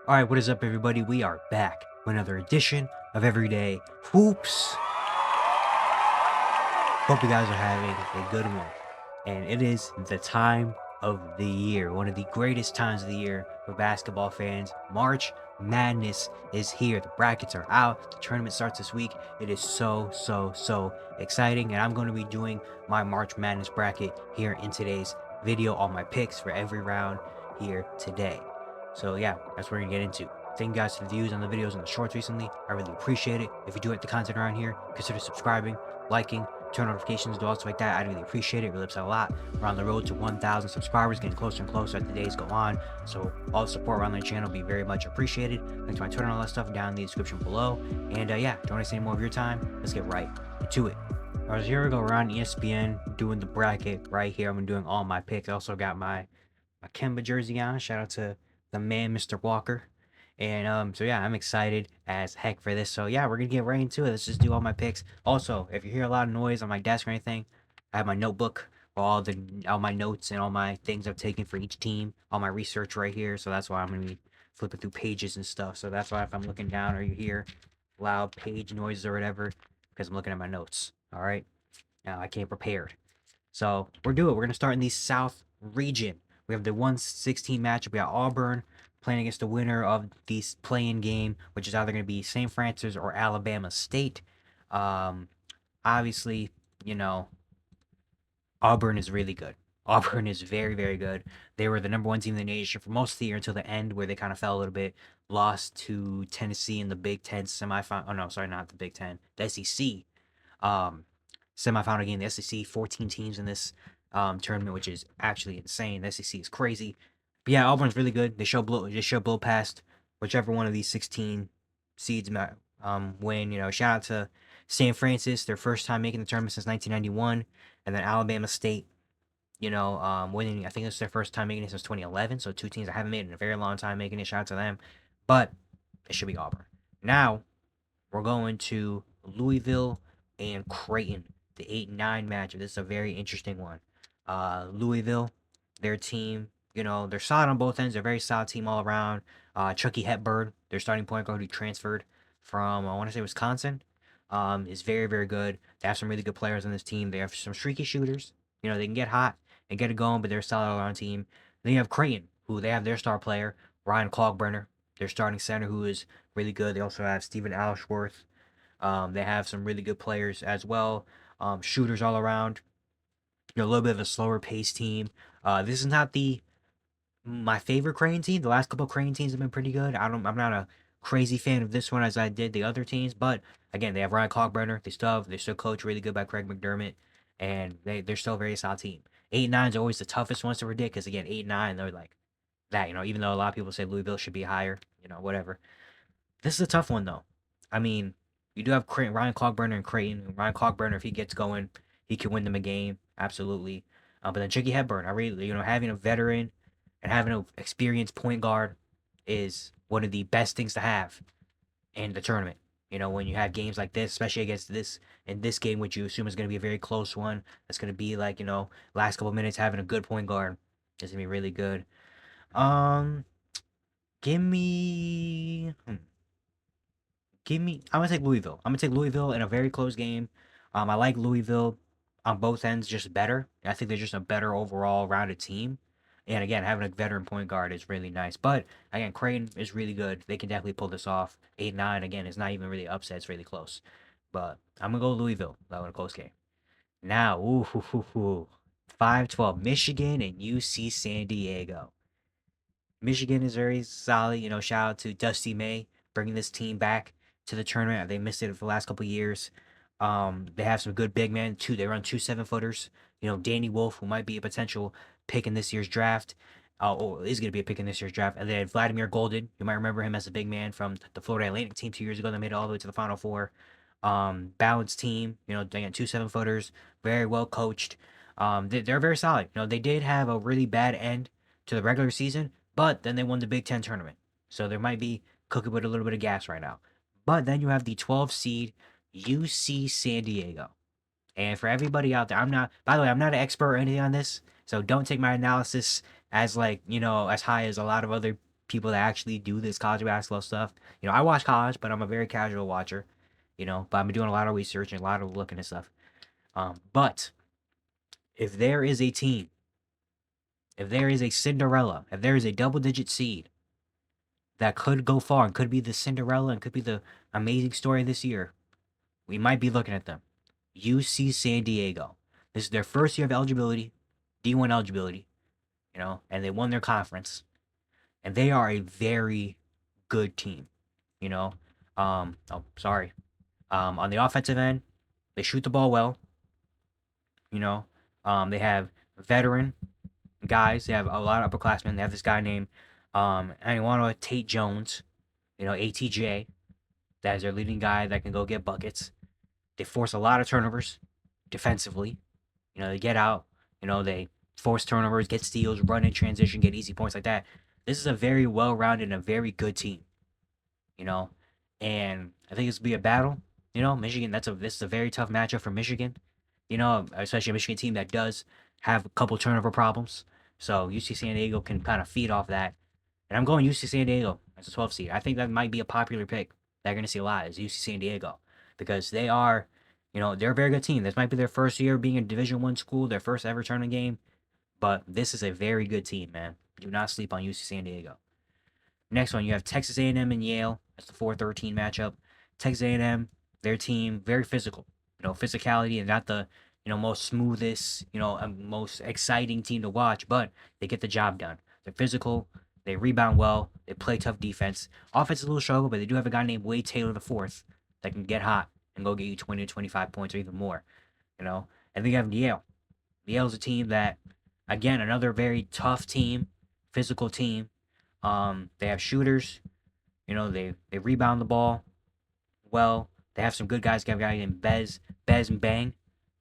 Alright, what is up, everybody? We are back with another edition of Everyday Hoops. Hope you guys are having a good one. And it is the time of the year, one of the greatest times of the year for basketball fans. March Madness is here. The brackets are out. The tournament starts this week. It is so exciting. And I'm going to be doing my March Madness bracket here in today's video, all my picks for every round here today. So yeah, that's what we're gonna get into. Thank you guys for the views on the videos and the shorts recently. I really appreciate it. If you do like the content around here, consider subscribing, liking, turn notifications, do all stuff like that. I'd really appreciate it. It really helps out a lot. We're on the road to 1,000 subscribers, getting closer and closer as the days go on. So all the support around the channel will be very much appreciated. Link to my Twitter and all that stuff down in the description below. And yeah, don't waste any more of your time. Let's get right into it. Alright, so here we go around ESPN doing the bracket right here. I'm doing all my picks. I also got my Kemba jersey on. Shout out to the man, Mr. Walker. And so yeah, I'm excited as heck for this. So yeah, we're gonna get right into it. Let's just do all my picks. Also, if you hear a lot of noise on my desk or anything, I have my notebook for all my notes and all my things I've taken for each team, all my research right here. So that's why I'm gonna be flipping through pages and stuff. So that's why if I'm looking down or you hear loud page noises or whatever, because I'm looking at my notes. All right. Now I came prepared. So we're gonna start in the South region. We have the 116 matchup. We got Auburn playing against the winner of the play-in game, which is either going to be St. Francis or Alabama State. Um, Obviously, you know, Auburn is really good. Auburn is very good. They were the number one team in the nation for most of the year until the end, where they kind of fell a little bit. Lost to Tennessee in the Big Ten semifinal. Oh no, sorry, not the Big Ten, the SEC semifinal game. The SEC, 14 teams in this tournament, which is actually insane. The SEC is crazy. But yeah, Auburn's really good. They show blow past whichever one of these 16 seeds win. You know, shout out to St. Francis, their first time making the tournament since 1991, and then Alabama State. Winning. I think it's their first time making it since 2011. So two teams that haven't made it in a very long time making it. Shout out to them. But it should be Auburn. Now we're going to Louisville and Creighton, the 8-9 matchup. This is a very interesting one. Louisville, their team, they're solid on both ends. They're a very solid team all around. Chucky Hepburn, their starting point guard who transferred from, I want to say, Wisconsin, is very good. They have some really good players on this team. They have some streaky shooters. They can get hot and get it going, but they're a solid all around team. Then you have Creighton, who they have their star player, Ryan Cogburner, their starting center, who is really good. They also have Stephen Ashworth. They have some really good players as well. Shooters all around. A little bit of a slower paced team. This is not my favorite Creighton team. The last couple of Creighton teams have been pretty good. I'm not a crazy fan of this one as I did the other teams, but again, they have Ryan Cogburner. They're still coached really good by Craig McDermott, and they're still a very solid team. 8-9 is always the toughest ones to predict because again, 8-9 they're like that. Even though a lot of people say Louisville should be higher, whatever. This is a tough one though. I mean, you do have Ryan Cogburner and Creighton. Ryan Cogburner, if he gets going, he can win them a game, absolutely. But then Chucky Hepburn, I really, having a veteran and having an experienced point guard is one of the best things to have in the tournament. When you have games like this, especially against this game, which you assume is going to be a very close one, that's going to be like, last couple minutes having a good point guard is going to be really good. Give me. I'm gonna take Louisville. I'm gonna take Louisville in a very close game. I like Louisville on both ends just better. I think they're just a better overall rounded team. And again, having a veteran point guard is really nice. But again, Creighton is really good. They can definitely pull this off. 8-9 again is not even really upset. It's really close. But I'm gonna go Louisville. That was a close game. Now, 5-12 Michigan and UC San Diego. Michigan is very solid. Shout out to Dusty May bringing this team back to the tournament. They missed it for the last couple of years. They have some good big men too. They run 2 7-footers. Danny Wolf, who might be a potential pick in this year's draft, or is going to be a pick in this year's draft. And then Vladimir Golden, you might remember him as a big man from the Florida Atlantic team 2 years ago. They made it all the way to the Final Four. Balanced team. Again, 2 7-footers, very well coached. They're very solid. They did have a really bad end to the regular season, but then they won the Big Ten tournament. So there might be cooking with a little bit of gas right now. But then you have the 12 seed UC San Diego. And for everybody out there, by the way, I'm not an expert or anything on this. So don't take my analysis as as high as a lot of other people that actually do this college basketball stuff. I watch college, but I'm a very casual watcher. But I've been doing a lot of research and a lot of looking at stuff. But if there is a team, if there is a Cinderella, if there is a double-digit seed that could go far and could be the Cinderella and could be the amazing story this year, we might be looking at them. UC San Diego. This is their first year of eligibility, D1 eligibility, and they won their conference. And they are a very good team, you know. Sorry. On the offensive end, they shoot the ball well, you know. They have veteran guys. They have a lot of upperclassmen. They have this guy named Aniwano Tate Jones, ATJ. That is their leading guy that can go get buckets. They force a lot of turnovers defensively. They get out. They force turnovers, get steals, run in transition, get easy points like that. This is a very well-rounded and a very good team. And I think this will be a battle. Michigan. This is a very tough matchup for Michigan. Especially a Michigan team that does have a couple turnover problems. So UC San Diego can kind of feed off that. And I'm going UC San Diego as a 12 seed. I think that might be a popular pick that you're going to see a lot is UC San Diego because they are, they're a very good team. This might be their first year being a Division I school, their first ever tournament game. But this is a very good team, man. Do not sleep on UC San Diego. Next one, you have Texas A&M and Yale. That's the 4-13 matchup. Texas A&M, their team, very physical. Physicality and not the, most smoothest, most exciting team to watch, but they get the job done. They're physical. They rebound well. They play tough defense. Offense is a little struggle, but they do have a guy named Wade Taylor IV that can get hot and go get you 20 to 25 points or even more. And then you have Yale. Yale's a team that, again, another very tough team, physical team. They have shooters. They rebound the ball well. They have some good guys. They have a guy named Bez Mbang,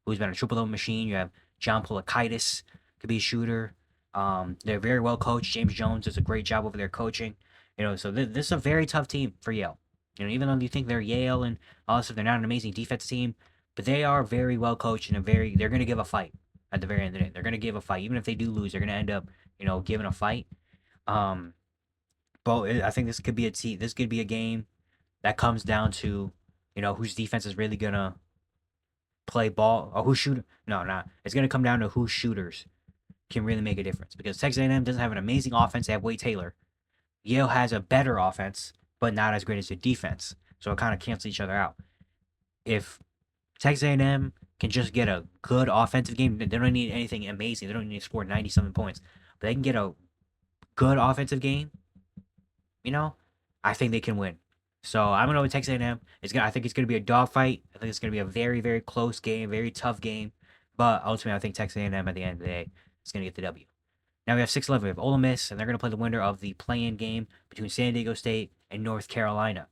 who's been a triple-double machine. You have John Polakaitis, could be a shooter. They're very well coached. James Jones does a great job over there coaching. So this is a very tough team for Yale. Even though you think they're Yale and all this stuff, they're not an amazing defensive team, but they are very well coached and they're going to give a fight at the very end of the day. They're going to give a fight. Even if they do lose, they're going to end up, giving a fight. But I think this could be a game that comes down to, whose defense is really going to play ball or who shoot. No, not. It's going to come down to whose shooters can really make a difference because Texas A&M doesn't have an amazing offense. They have Wade Taylor. Yale has a better offense, but not as great as their defense. So it kind of cancels each other out. If Texas A&M can just get a good offensive game, they don't need anything amazing. They don't need to score 90-something points. But they can get a good offensive game, I think they can win. So I'm going to go with Texas A&M. I think it's going to be a dogfight. I think it's going to be a very, very close game, very tough game. But ultimately, I think Texas A&M at the end of the day is going to get the W. Now we have 6-11. We have Ole Miss, and they're going to play the winner of the play-in game between San Diego State and North Carolina.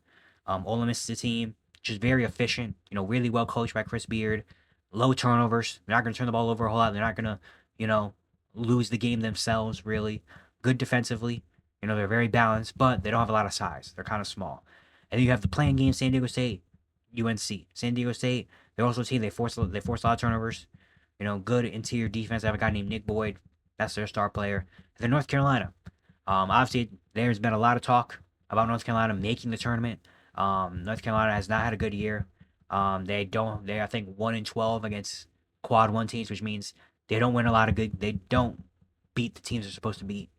Ole Miss is a team just very efficient, really well coached by Chris Beard. Low turnovers. They're not going to turn the ball over a whole lot. They're not going to, lose the game themselves, really. Good defensively. They're very balanced, but they don't have a lot of size. They're kind of small. And then you have the playing game, San Diego State, UNC. San Diego State, they're also a team, they force a lot of turnovers. Good interior defense. They have a guy named Nick Boyd. That's their star player. And then North Carolina. Obviously, there's been a lot of talk about North Carolina making the tournament. North Carolina has not had a good year. They're I think 1-12 against quad one teams, which means they don't win a lot of good. They don't beat the teams they're supposed to beat.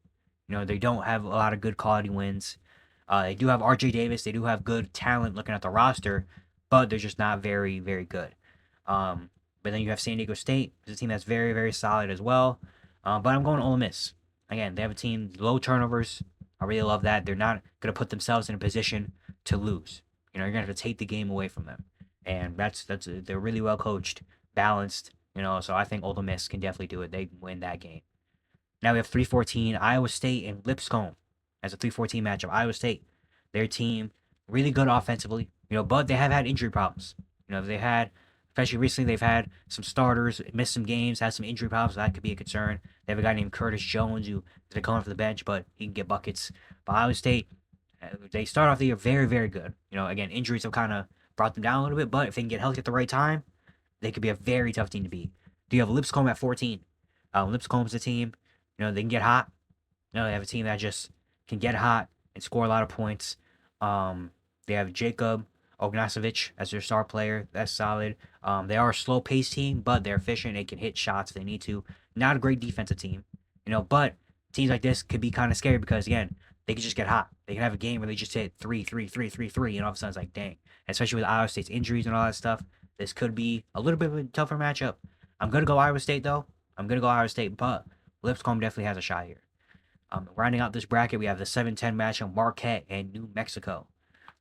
They don't have a lot of good quality wins. They do have R.J. Davis. They do have good talent looking at the roster, but they're just not very, very good. But then you have San Diego State. It's a team that's very, very solid as well. But I'm going Ole Miss. Again, they have a team, low turnovers. I really love that. They're not going to put themselves in a position to lose. You're going to have to take the game away from them. And they're really well coached, balanced. So I think Ole Miss can definitely do it. They win that game. Now we have 3-14, Iowa State and Lipscomb as a 3-14 matchup. Iowa State, their team, really good offensively, but they have had injury problems. They had, especially recently, they've had some starters miss some games, had some injury problems. So that could be a concern. They have a guy named Curtis Jones who is coming off the bench, but he can get buckets. But Iowa State, they start off the year very, very good. Again, injuries have kind of brought them down a little bit, but if they can get healthy at the right time, they could be a very tough team to beat. Do you have Lipscomb at 14? Lipscomb's a team. They can get hot. They have a team that just, can get hot and score a lot of points. They have Jacob Ognacevic as their star player. That's solid. They are a slow paced team, but they're efficient. They can hit shots if they need to. Not a great defensive team, but teams like this could be kind of scary because again, they could just get hot. They can have a game where they just hit three, three, three, three, three, and all of a sudden it's like, dang. Especially with Iowa State's injuries and all that stuff, this could be a little bit of a tougher matchup. I'm gonna go Iowa State though. I'm gonna go Iowa State, but Lipscomb definitely has a shot here. Rounding out this bracket, we have the 7-10 matchup: Marquette and New Mexico.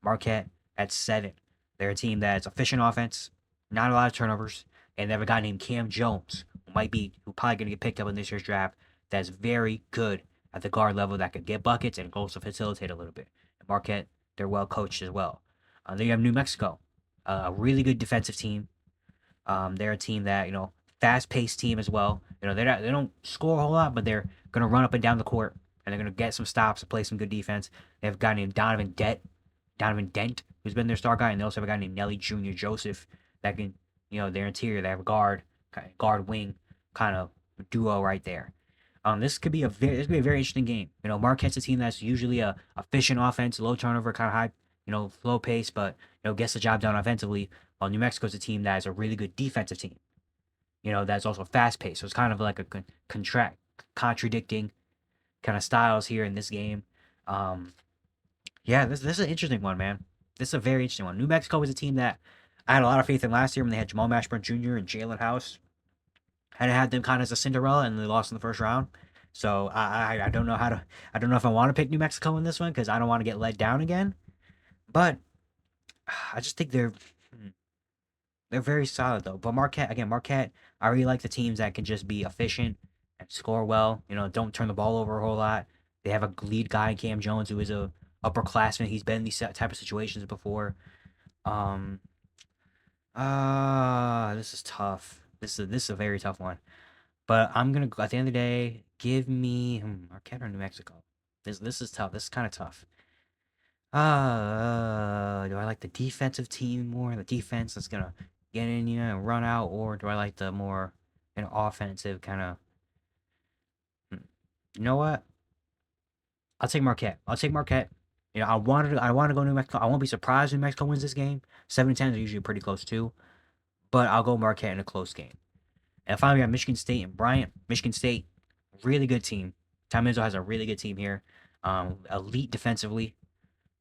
Marquette at 7. They're a team that's efficient offense, not a lot of turnovers, and they have a guy named Cam Jones, who probably gonna get picked up in this year's draft. That's very good at the guard level, that could get buckets and also facilitate a little bit. And Marquette, they're well coached as well. Then you have New Mexico, a really good defensive team. They're a team that fast-paced team as well. They don't score a whole lot, but they're gonna run up and down the court, and they're gonna get some stops and play some good defense. They have a guy named Donovan Dent, who's been their star guy, and they also have a guy named Nelly Jr. Joseph that can, their interior. They have a guard wing kind of duo right there. This could be a very interesting game. Marquette's a team that's usually a efficient offense, low turnover, kind of high, slow pace, but gets the job done offensively. While New Mexico's a team that is a really good defensive team. That's also fast paced. So it's kind of like a contradicting kind of styles here in this game. Yeah, this is an interesting one, man. This is a very interesting one. New Mexico was a team that I had a lot of faith in last year when they had Jamal Mashburn Jr. and Jalen House. I had them kind of as a Cinderella, and they lost in the first round. So I don't know I don't know if I want to pick New Mexico in this one because I don't want to get let down again. But I just think they're very solid though. But Marquette, I really like the teams that can just be efficient and score well. Don't turn the ball over a whole lot. They have a lead guy, Cam Jones, who is a upperclassman. He's been in these type of situations before. Um, this is tough. This is a very tough one. But I'm gonna at the end of the day, give me Marquette or New Mexico. This is tough. This is kind of tough. Do I like the defensive team more? The defense that's gonna get in you and run out, or do I like the more offensive kind of? You know what? I'll take Marquette. I want to go New Mexico. I won't be surprised if New Mexico wins this game. 7-10 is usually pretty close too, but I'll go Marquette in a close game. And finally, we have Michigan State and Bryant. Michigan State, really good team. Tom Izzo has a really good team here. Elite defensively,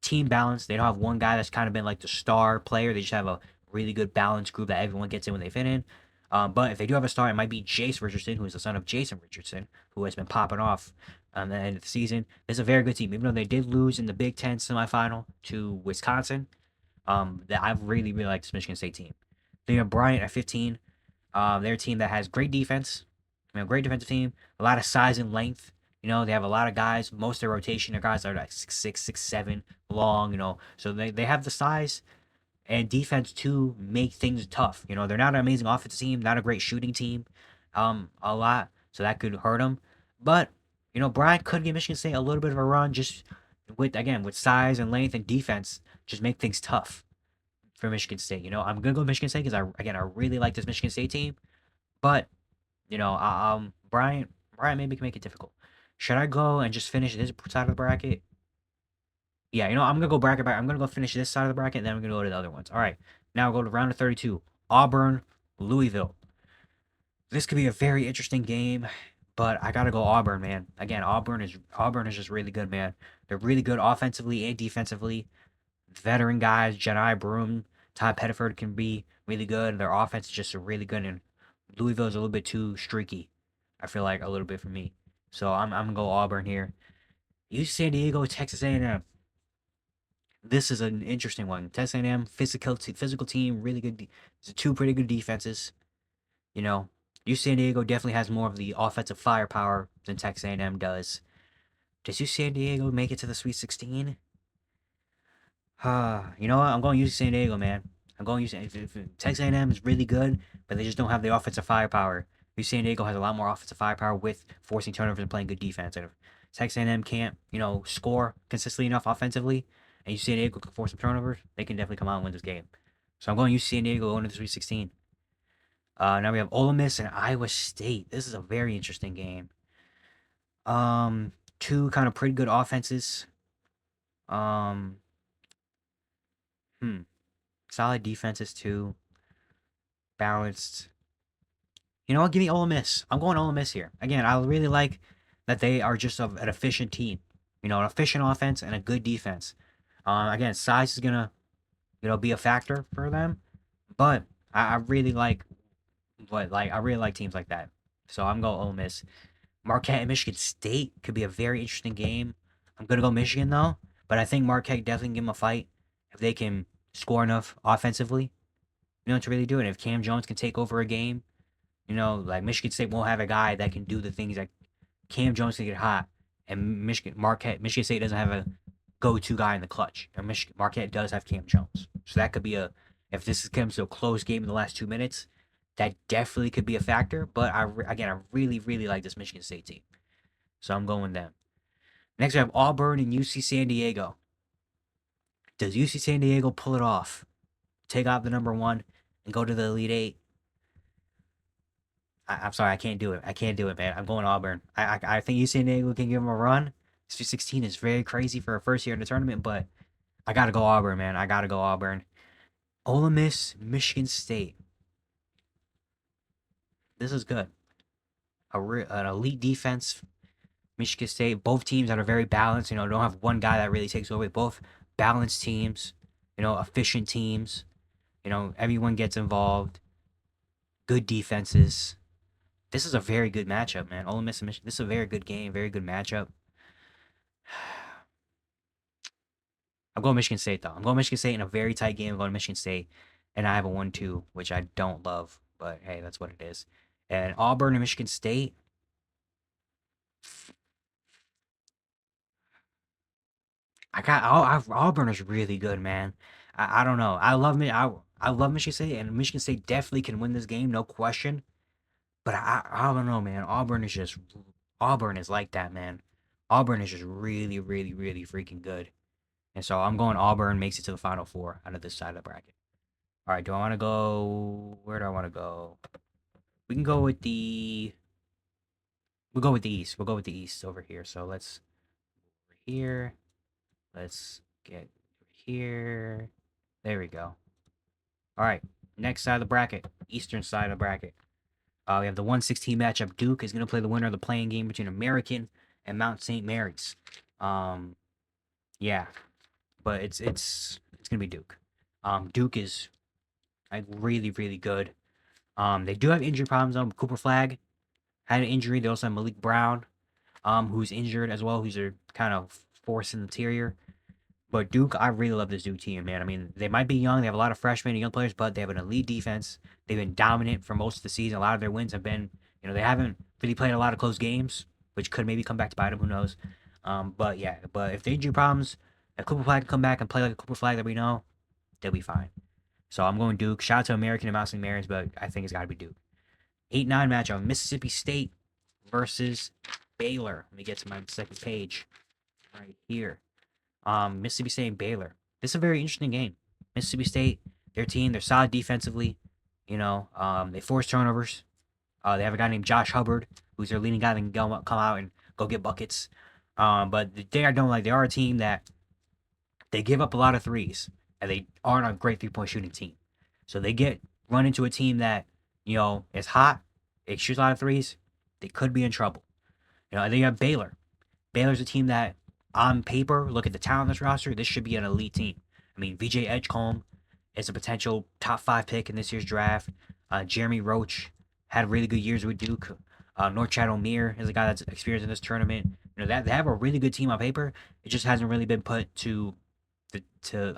team balance. They don't have one guy that's kind of been like the star player. They just have a really good balanced group that everyone gets in when they fit in. But if they do have a star, it might be Jace Richardson, who is the son of Jason Richardson, who has been popping off at the end of the season. It's a very good team, even though they did lose in the Big Ten semifinal to Wisconsin. That I really like this Michigan State team. They have Bryant at 15. They're a team that has great defense. Great defensive team. A lot of size and length. They have a lot of guys. Most of their rotation are guys that are like 6'6", 6'7", long. So they have the size and defense to make things tough. They're not an amazing offensive team, not a great shooting team, a lot. So that could hurt them. But Bryant could give Michigan State a little bit of a run, just with size and length and defense, just make things tough for Michigan State. I'm gonna go Michigan State because I really like this Michigan State team, but Bryant maybe can make it difficult. Should I go and just finish this side of the bracket? Yeah, I'm gonna go bracket by. I'm gonna go finish this side of the bracket, and then I'm gonna go to the other ones. All right, now we'll go to round of 32. Auburn, Louisville. This could be a very interesting game, but I gotta go Auburn, man. Again, Auburn is just really good, man. They're really good offensively and defensively. Veteran guys, Jedi Broom, Todd Pettiford can be really good. Their offense is just really good, and Louisville is a little bit too streaky. I feel like a little bit for me. So I'm gonna go Auburn here. UC San Diego, Texas A&M. This is an interesting one. Texas A&M, physical team, really good. It's two pretty good defenses. UC San Diego definitely has more of the offensive firepower than Texas A&M does. Does UC San Diego make it to the Sweet 16? You know what? I'm going UC San Diego, man. I'm going UC. Texas A&M is really good, but they just don't have the offensive firepower. UC San Diego has a lot more offensive firepower with forcing turnovers and playing good defense. And if Texas A&M can't, score consistently enough offensively, and UC San Diego can force some turnovers, they can definitely come out and win this game. So I'm going UC San Diego going to the Sweet 16. Now we have Ole Miss and Iowa State. This is a very interesting game. two kind of pretty good offenses. Um, hmm, solid defenses too, balanced. You know what? Give me Ole Miss. I'm going Ole Miss here. Again, I really like that they are just an efficient team. You know, an efficient offense and a good defense. Again, size is gonna be a factor for them, but I really like I really like teams like that. So I'm going Ole Miss. Marquette and Michigan State could be a very interesting game. I'm gonna go Michigan though, but I think Marquette definitely can give them a fight if they can score enough offensively. You know, to really do it. If Cam Jones can take over a game, you know, like Michigan State won't have a guy that can do the things that Cam Jones can get hot, and Michigan State doesn't have a go-to guy in the clutch. And Marquette does have Cam Jones, so that could be if this comes to a close game in the last 2 minutes, that definitely could be a factor. But I really really like this Michigan State team, so I'm going them. Next we have Auburn and UC San Diego. Does UC San Diego pull it off? Take out the number one and go to the Elite Eight? I'm sorry, I can't do it. I can't do it, man. I'm going Auburn. I think UC San Diego can give them a run. Sweet 16 is very crazy for a first year in the tournament, but I gotta go Auburn, man. I gotta go Auburn. Ole Miss, Michigan State. This is good. An elite defense. Michigan State. Both teams that are very balanced. You know, don't have one guy that really takes over. Both balanced teams. You know, efficient teams. You know, everyone gets involved. Good defenses. This is a very good matchup, man. Ole Miss and Michigan. This is a very good game. Very good matchup. I'm going Michigan State though. I'm going Michigan State in a very tight game. I'm going Michigan State, and I have a 1-2, which I don't love, but hey, that's what it is. And Auburn and Michigan State. Auburn is really good, man. I don't know. I love Michigan State, and Michigan State definitely can win this game, no question. But I don't know, man. Auburn is like that, man. Auburn is just really, really, really freaking good. And so I'm going Auburn makes it to the Final Four out of this side of the bracket. All right, do I want to go? Where do I want to go? We can go with the. We'll go with the East. We'll go with the East over here. So let's over here. Let's get here. There we go. All right, next side of the bracket, Eastern side of the bracket. We have the 116 matchup. Duke is going to play the winner of the playing game between American and Mount St. Mary's. Yeah, but it's gonna be Duke. Duke is like really really good. They do have injury problems. Cooper Flag had an injury. They also have Malik Brown, who's injured as well. Who's their kind of force in the interior. But Duke, I really love this Duke team, man. I mean, they might be young. They have a lot of freshmen and young players, but they have an elite defense. They've been dominant for most of the season. A lot of their wins have been, you know, they haven't really played a lot of close games, which could maybe come back to bite them. Who knows? But yeah, but if the injury problems, if Cooper Flag can come back and play like a Cooper Flag that we know, they'll be fine. So I'm going Duke. Shout out to American and Mount St. Mary's, but I think it's got to be Duke. 8-9 matchup. Mississippi State versus Baylor. Let me get to my second page right here. Mississippi State and Baylor. This is a very interesting game. Mississippi State, their team, they're solid defensively. You know, they force turnovers. They have a guy named Josh Hubbard, who's their leading guy that can come out and go get buckets. But the thing I don't like, they are a team that they give up a lot of threes, and they aren't a great 3-point shooting team. So they run into a team that, you know, is hot. It shoots a lot of threes. They could be in trouble. You know, and then you have Baylor. Baylor's a team that, on paper, look at the talent on this roster, this should be an elite team. I mean, VJ Edgecombe is a potential top 5 pick in this year's draft. Jeremy Roach had really good years with Duke. Norchad Omier is a guy that's experienced in this tournament. You know, they have a really good team on paper. It just hasn't really been put to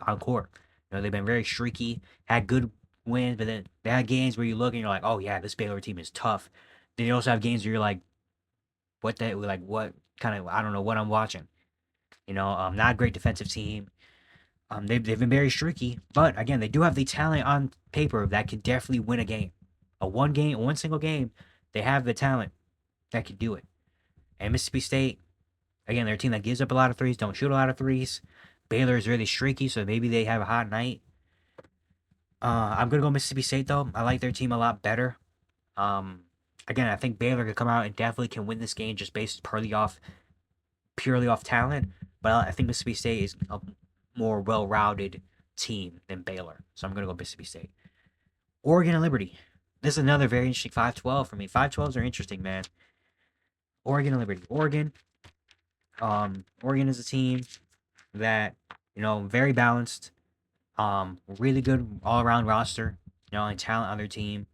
on court. You know, they've been very streaky, had good wins, but then they had games where you look and you're like, oh yeah, this Baylor team is tough. Then you also have games where you're like, what kind of, I don't know what I'm watching. You know, not a great defensive team. They've been very streaky, but again, they do have the talent on paper that can definitely win a game. One single game, they have the talent that can do it. And Mississippi State, again, they're a team that gives up a lot of threes, don't shoot a lot of threes. Baylor is really streaky, so maybe they have a hot night. I'm gonna go Mississippi State though. I like their team a lot better. Again, I think Baylor could come out and definitely can win this game just based purely off purely off talent, but I think Mississippi State is a more well-rounded team than Baylor. So I'm gonna go Mississippi State. Oregon and Liberty. This is another very interesting 5-12 for me. 5-12s are interesting, man. Oregon and Liberty. Oregon is a team that, very balanced, really good all around roster, and talent on their team.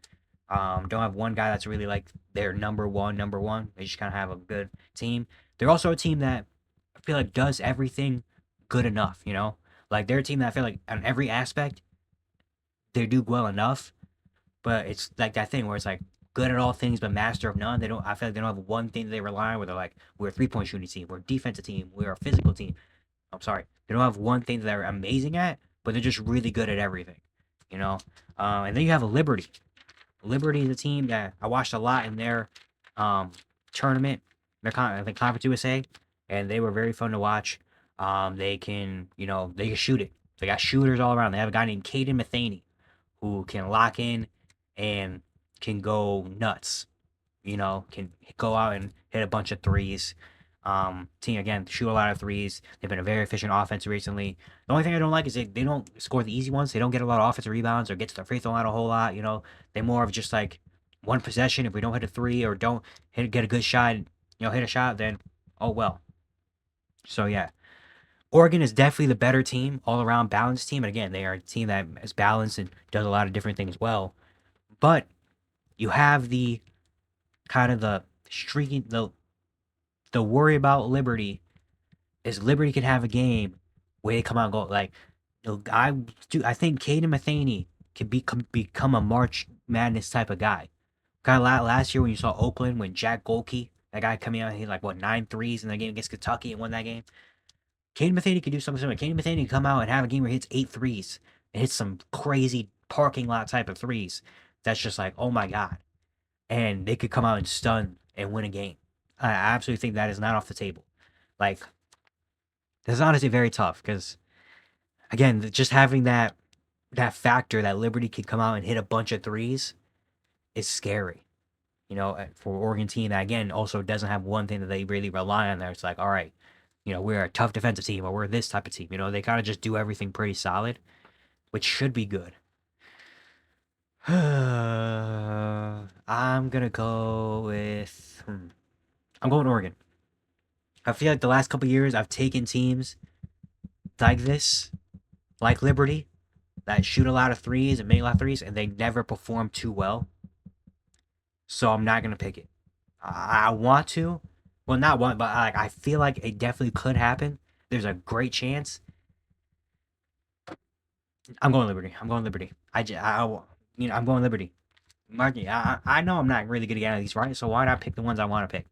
Don't have one guy that's really like their number one. They just kind of have a good team. They're also a team that I feel like does everything good enough, Like they're a team that I feel like on every aspect they do well enough, but it's like that thing where it's like good at all things but master of none. They don't. I feel like they don't have one thing that they rely on. Where they're like, we're a 3-point shooting team, we're a defensive team, we're a physical team. I'm sorry, they don't have one thing that they're amazing at, but they're just really good at everything, you know. And then you have a Liberty. Liberty is a team that I watched a lot in their tournament, the Conference USA, and they were very fun to watch. They can, they can shoot it. They got shooters all around. They have a guy named Caden Matheny who can lock in and can go nuts. Can go out and hit a bunch of threes. Team again shoot a lot of threes. They've been a very efficient offense recently. The only thing I don't like is they don't score the easy ones. They don't get a lot of offensive rebounds or get to the free throw line a whole lot. They more of just like one possession. If we don't hit a three or don't get a good shot, hit a shot, then oh well. So yeah, Oregon is definitely the better team, all around balanced team. And again, they are a team that is balanced and does a lot of different things well. But you have the kind of the streaking the worry about Liberty is Liberty could have a game where they come out and go like, I think Caden Matheny could become a March Madness type of guy. Kind of last year when you saw Oakland when Jack Golke, that guy coming out, he like 9 threes in the game against Kentucky and won that game. Caden Matheny could do something similar. Caden Matheny could come out and have a game where he hits 8 threes and hits some crazy parking lot type of threes. That's just like, oh my god. And they could come out and stun and win a game. I absolutely think that is not off the table. Like, that's honestly very tough because, again, just having that factor that Liberty could come out and hit a bunch of threes is scary. For Oregon team that again also doesn't have one thing that they really rely on. There, it's like, all right, we're a tough defensive team or we're this type of team. They kind of just do everything pretty solid, which should be good. I'm gonna go with. I'm going Oregon. I feel like the last couple years I've taken teams like this, like Liberty, that shoot a lot of threes and make a lot of threes, and they never perform too well. So I'm not gonna pick it. I want to, well, not want, but I feel like it definitely could happen. There's a great chance. I'm going Liberty. I'm going Liberty. I'm going Liberty. I know I'm not really good at these, right? So why not pick the ones I want to pick?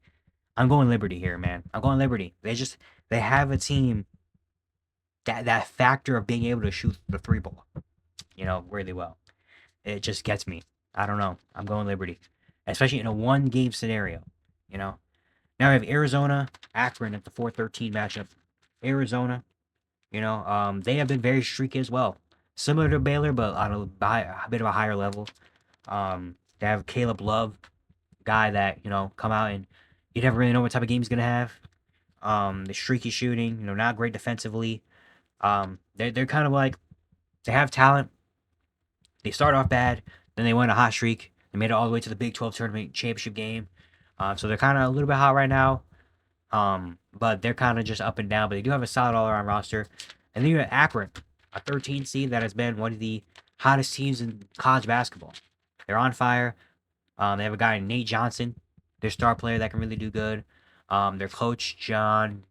I'm going Liberty here, man. I'm going Liberty. They have a team that factor of being able to shoot the three ball, really well. It just gets me. I don't know. I'm going Liberty, especially in a 1-game scenario. Now we have Arizona, Akron at the 4-13 matchup. Arizona, they have been very streaky as well, similar to Baylor, but on a bit of a higher level. They have Caleb Love, guy that come out and you never really know what type of game he's gonna have. The streaky shooting, not great defensively. They're kind of like they have talent. They start off bad, then they went a hot streak. They made it all the way to the Big 12 tournament championship game. So they're kind of a little bit hot right now. But they're kind of just up and down. But they do have a solid all-around roster. And then you have Akron, a 13 seed that has been one of the hottest teams in college basketball. They're on fire. They have a guy named Nate Johnson, their star player that can really do good. Their coach, John,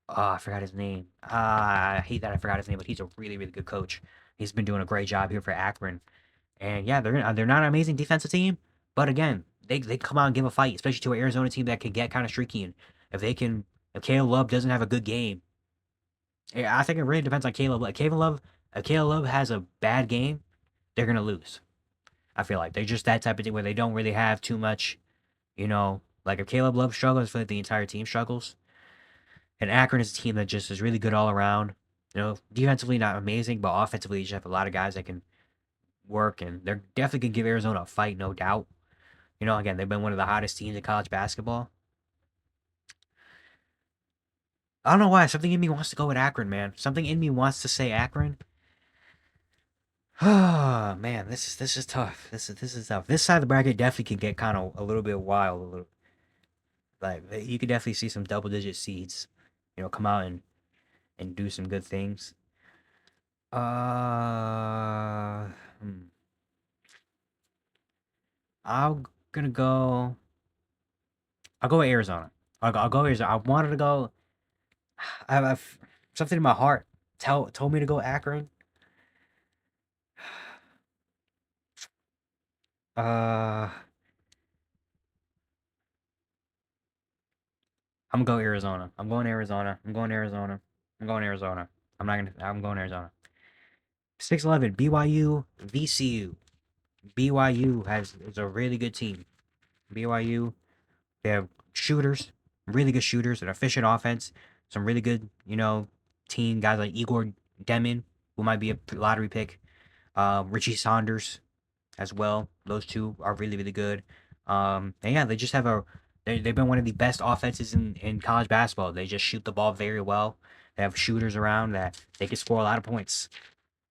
I forgot his name. I hate that I forgot his name, but he's a really, really good coach. He's been doing a great job here for Akron. And yeah, they're not an amazing defensive team, but again, they come out and give a fight, especially to an Arizona team that can get kind of streaky. And if Caleb Love doesn't have a good game, I think it really depends on Caleb Love. If Caleb Love has a bad game, they're gonna lose. I feel like they're just that type of team where they don't really have too much, like if Caleb Love struggles, I feel like the entire team struggles. And Akron is a team that just is really good all around. Defensively not amazing, but offensively you just have a lot of guys that can work, and they're definitely gonna give Arizona a fight, no doubt. Again, they've been one of the hottest teams in college basketball. I don't know why. Something in me wants to go with Akron, man. Something in me wants to say Akron. Oh man, this is tough. This is tough. This side of the bracket definitely can get kind of a little bit wild. A little like you could definitely see some double digit seeds, come out and do some good things. Uh, hmm. I'm gonna go. I'll go with Arizona. I'll go Arizona. I wanted to go. I've something in my heart told me to go Akron. Uh, I'm gonna go Arizona. I'm going Arizona. I'm going Arizona. I'm going Arizona. I'm not gonna. I'm going Arizona. 6-11 BYU VCU. BYU is a really good team. BYU, they have shooters, really good shooters, an efficient offense, some really good team guys like Igor Demin, who might be a lottery pick. Richie Saunders as well. Those two are really really good. And yeah, they just have they've been one of the best offenses in college basketball. They just shoot the ball very well. They have shooters around that they can score a lot of points.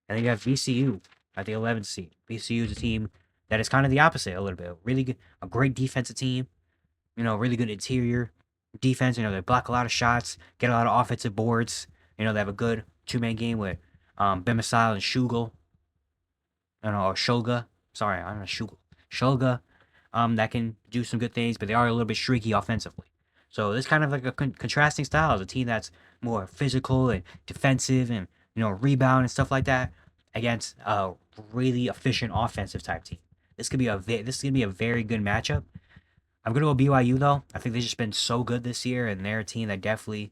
And then you have VCU at the 11th seed. VCU is a team that is kind of the opposite a little bit. Really good, a great defensive team. Really good interior defense. They block a lot of shots, get a lot of offensive boards. They have a good two-man game with Bemisile and Shugel. Or Shoga. Sorry, I don't know Shugel. Shoga. That can do some good things, but they are a little bit streaky offensively. So this kind of like a contrasting style. Is a team that's more physical and defensive and rebound and stuff like that against a really efficient offensive type team. This is gonna be a very good matchup. I'm gonna go BYU though. I think they've just been so good this year, and they're a team that definitely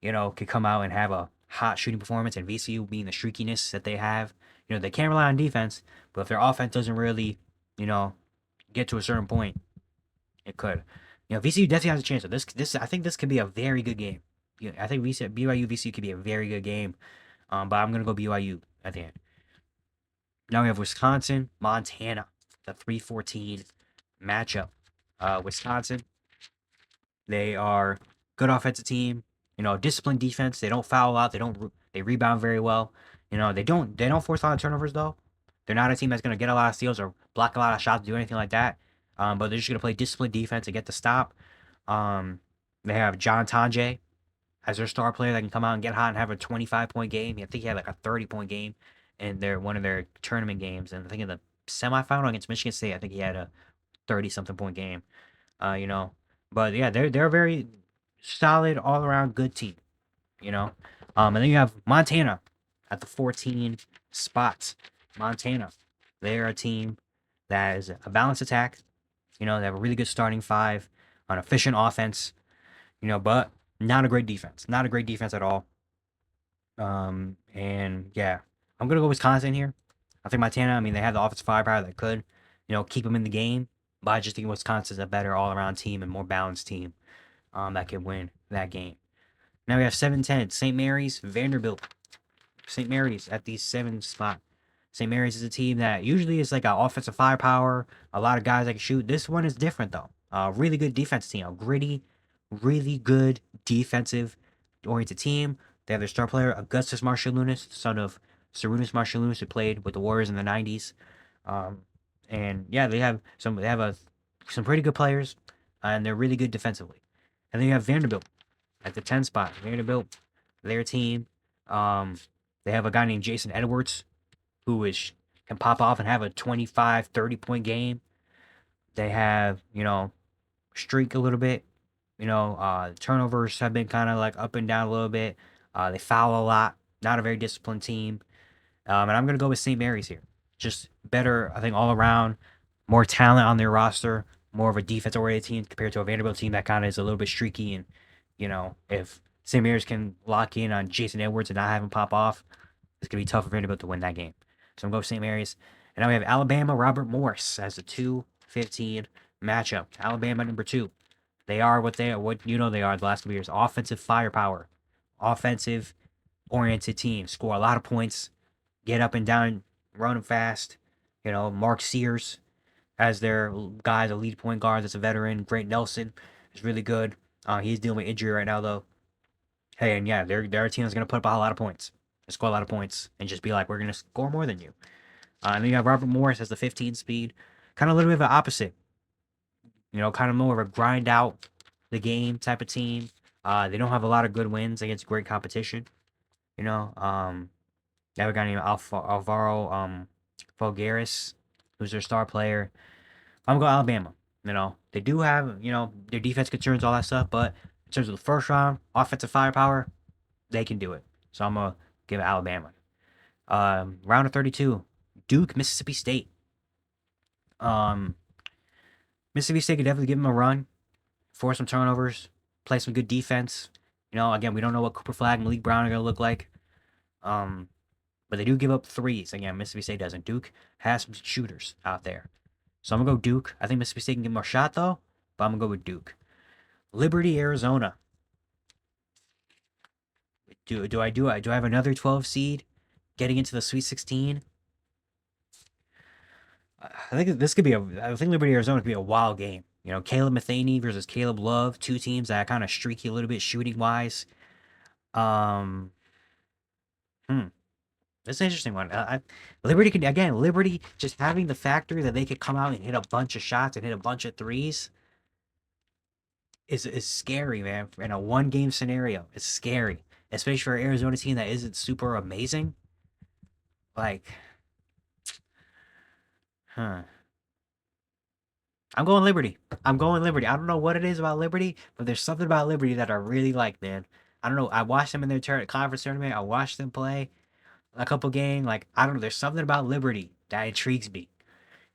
could come out and have a hot shooting performance. And VCU being the streakiness that they have, they can't rely on defense, but if their offense doesn't really, you know, get to a certain point, it could. VCU definitely has a chance. This I think this could be a very good game. I think BYU VCU could be a very good game. But I'm gonna go BYU at the end. Now we have Wisconsin, Montana, the 3-14 matchup. Wisconsin, they are good offensive team. Disciplined defense. They don't foul out. They rebound very well. They don't force a lot of turnovers though. They're not a team that's gonna get a lot of steals or block a lot of shots, do anything like that. But they're just gonna play disciplined defense and get the stop. Um, they have John Tonje as their star player that can come out and get hot and have a 25-point game. I think he had like a 30-point game in one of their tournament games. And I think in the semifinal against Michigan State, I think he had a 30-something point game. Uh, you know, but yeah, they're a very solid all around good team. You know, and then you have Montana at the 14 spot. Montana, they're a team that is a balanced attack. They have a really good starting five, an efficient offense. But not a great defense. Not a great defense at all. And yeah, I'm gonna go Wisconsin here. I think Montana. I mean, they have the offensive firepower that could, keep them in the game. But I just think Wisconsin's a better all-around team and more balanced team, that can win that game. Now we have 7-10 St. Mary's, Vanderbilt. St. Mary's at the 7th spot. St. Mary's is a team that usually is like an offensive firepower, a lot of guys that can shoot. This one is different though. Really good defense team, a gritty, really good defensive oriented team. They have their star player Augustus Marshall-Lunas, son of Sarunas Marshall-Lunas, who played with the Warriors in the '90s. Um, and yeah, they have some pretty good players, and they're really good defensively. And then you have Vanderbilt at the 10 spot. Vanderbilt, their team. Um, they have a guy named Jason Edwards who can pop off and have a 25, 30-point game. They have, streak a little bit. Turnovers have been kind of like up and down a little bit. They foul a lot. Not a very disciplined team. And I'm going to go with St. Mary's here. Just better, I think, all around. More talent on their roster. More of a defense-oriented team compared to a Vanderbilt team that kind of is a little bit streaky. And, if St. Mary's can lock in on Jason Edwards and not have him pop off, it's going to be tough for Vanderbilt to win that game. So I'm going to go St. Mary's. And now we have Alabama, Robert Morris as the 2-15 matchup. Alabama number 2. They are what they are the last couple years. Offensive firepower. Offensive oriented team. Score a lot of points. Get up and down, run fast. Mark Sears as their guy, the lead point guard that's a veteran. Grant Nelson is really good. He's dealing with injury right now though. Hey, and yeah, they're a team that's gonna put up a lot of points, score a lot of points, and just be like, we're gonna score more than you. And then you have Robert Morris as the 15 speed, kind of a little bit of the opposite. You know, kind of more of a grind out the game type of team. They don't have a lot of good wins against great competition. You know, they have a guy named Alvaro Falgaris, who's their star player. I'm going to go Alabama. You know, they do have, you know, their defense concerns, all that stuff, but in terms of the first round, offensive firepower, they can do it. So I'm going to give it Alabama. Round of 32, Duke, Mississippi State. Um, Mississippi State could definitely give them a run, force some turnovers, play some good defense. You know, again, we don't know what Cooper Flag and Malik Brown are going to look like. Um, but they do give up threes. Again, Mississippi State doesn't. Duke has some shooters out there. So I'm going to go Duke. I think Mississippi State can give them a shot, though, but I'm going to go with Duke. Liberty, Arizona. Do I have another 12 seed getting into the Sweet 16? I think this could be I think Liberty Arizona could be a wild game. You know, Caleb Matheny versus Caleb Love, two teams that are kind of streaky a little bit shooting wise. Um, hmm, that's an interesting one. Liberty could again, Liberty just having the factor that they could come out and hit a bunch of shots and hit a bunch of threes is scary, man. In a one game scenario, it's scary, especially for an Arizona team that isn't super amazing. Like, huh. I'm going Liberty. I'm going Liberty. I don't know what it is about Liberty, but there's something about Liberty that I really like, man. I don't know. I watched them in their conference tournament. I watched them play a couple games. Like, I don't know. There's something about Liberty that intrigues me.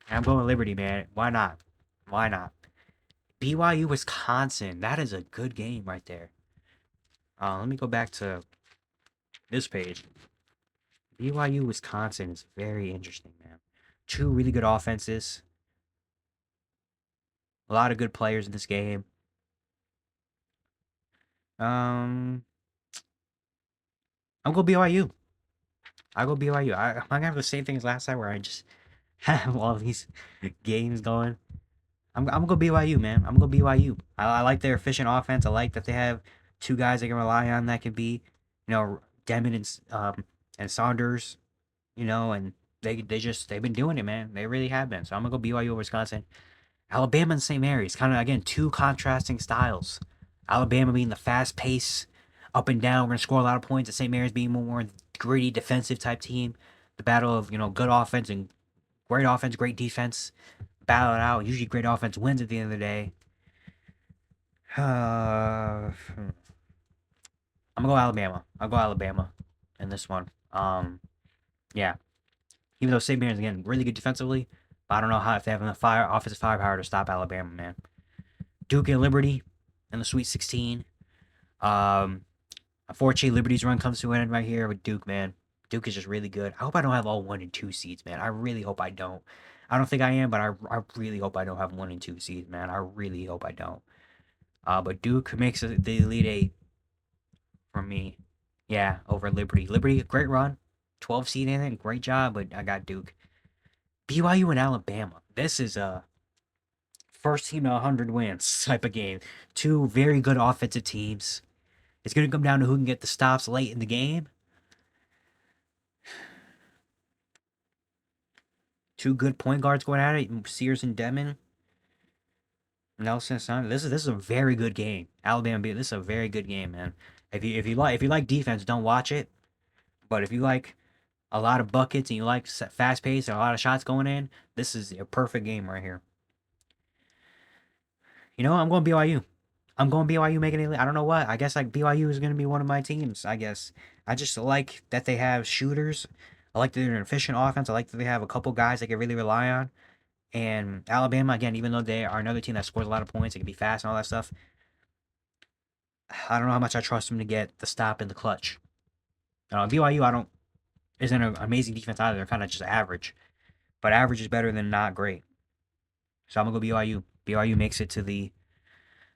And I'm going Liberty, man. Why not? Why not? BYU, Wisconsin. That is a good game right there. Let me go back to this page. BYU, Wisconsin is very interesting, man. Two really good offenses. A lot of good players in this game. Um, I'm going BYU. I go BYU. I'm gonna have the same thing as last time where I just have all these games going. I'm gonna go BYU, man. I'm gonna go BYU. I like their efficient offense. I like that they have two guys they can rely on that can be, you know, Demon and Saunders, you know, and they've been doing it, man. They really have been. So I'm gonna go BYU over Wisconsin. Alabama and St. Mary's, kind of again two contrasting styles. Alabama being the fast pace, up and down, we're gonna score a lot of points. And St. Mary's being more gritty defensive type team. The battle of good offense, great defense, battle it out. Usually, great offense wins at the end of the day. I'm gonna go Alabama. I'll go Alabama in this one. Yeah. Even though St. Mary's again really good defensively, but I don't know how if they have enough offensive firepower to stop Alabama, man. Duke and Liberty in the Sweet 16. Um, Unfortunately, Liberty's run comes to an end right here with Duke, man. Duke is just really good. I hope I don't have all 1 and 2 seeds, man. I really hope I don't. I don't think I am, but I really hope I don't have 1 and 2 seeds, man. I really hope I don't. But Duke makes the Elite Eight for me. Yeah, over Liberty. Liberty, great run. 12 seed in it, great job, but I got Duke. BYU and Alabama. This is a first team to 100 wins type of game. Two very good offensive teams. It's going to come down to who can get the stops late in the game. Two good point guards going at it, Sears and Demon. Nelson, son, this is a very good game. Alabama beat this is a very good game, man. If you like defense, don't watch it. But if you like a lot of buckets and you like fast pace and a lot of shots going in, this is a perfect game right here. You know, I'm going BYU. I'm going BYU making it. I don't know what. I guess like BYU is going to be one of my teams. I guess I just like that they have shooters. I like that they're an efficient offense. I like that they have a couple guys they can really rely on. And Alabama, again, even though they are another team that scores a lot of points, it can be fast and all that stuff. I don't know how much I trust them to get the stop in the clutch. BYU, I don't isn't an amazing defense either. They're kind of just average, but average is better than not great. So I'm gonna go BYU. BYU makes it to the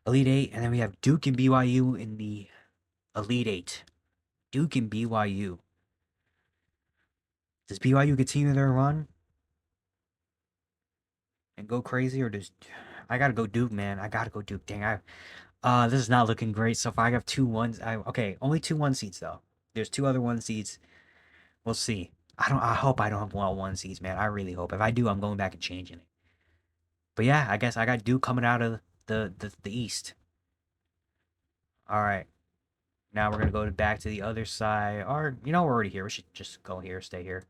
Elite Eight, and then we have Duke and BYU in the Elite Eight. Duke and BYU. Does BYU continue their run and go crazy, or does I gotta go Duke, man? I gotta go Duke. Dang, This is not looking great so far. I have two ones. Okay, only two one seeds though. There's two other one seeds. We'll see. I hope I don't have one seeds, man. I really hope. If I do, I'm going back and changing it. But yeah, I guess I got Duke coming out of the East. All right. Now we're gonna go back to the other side. Or we're already here. We should just go here, stay here.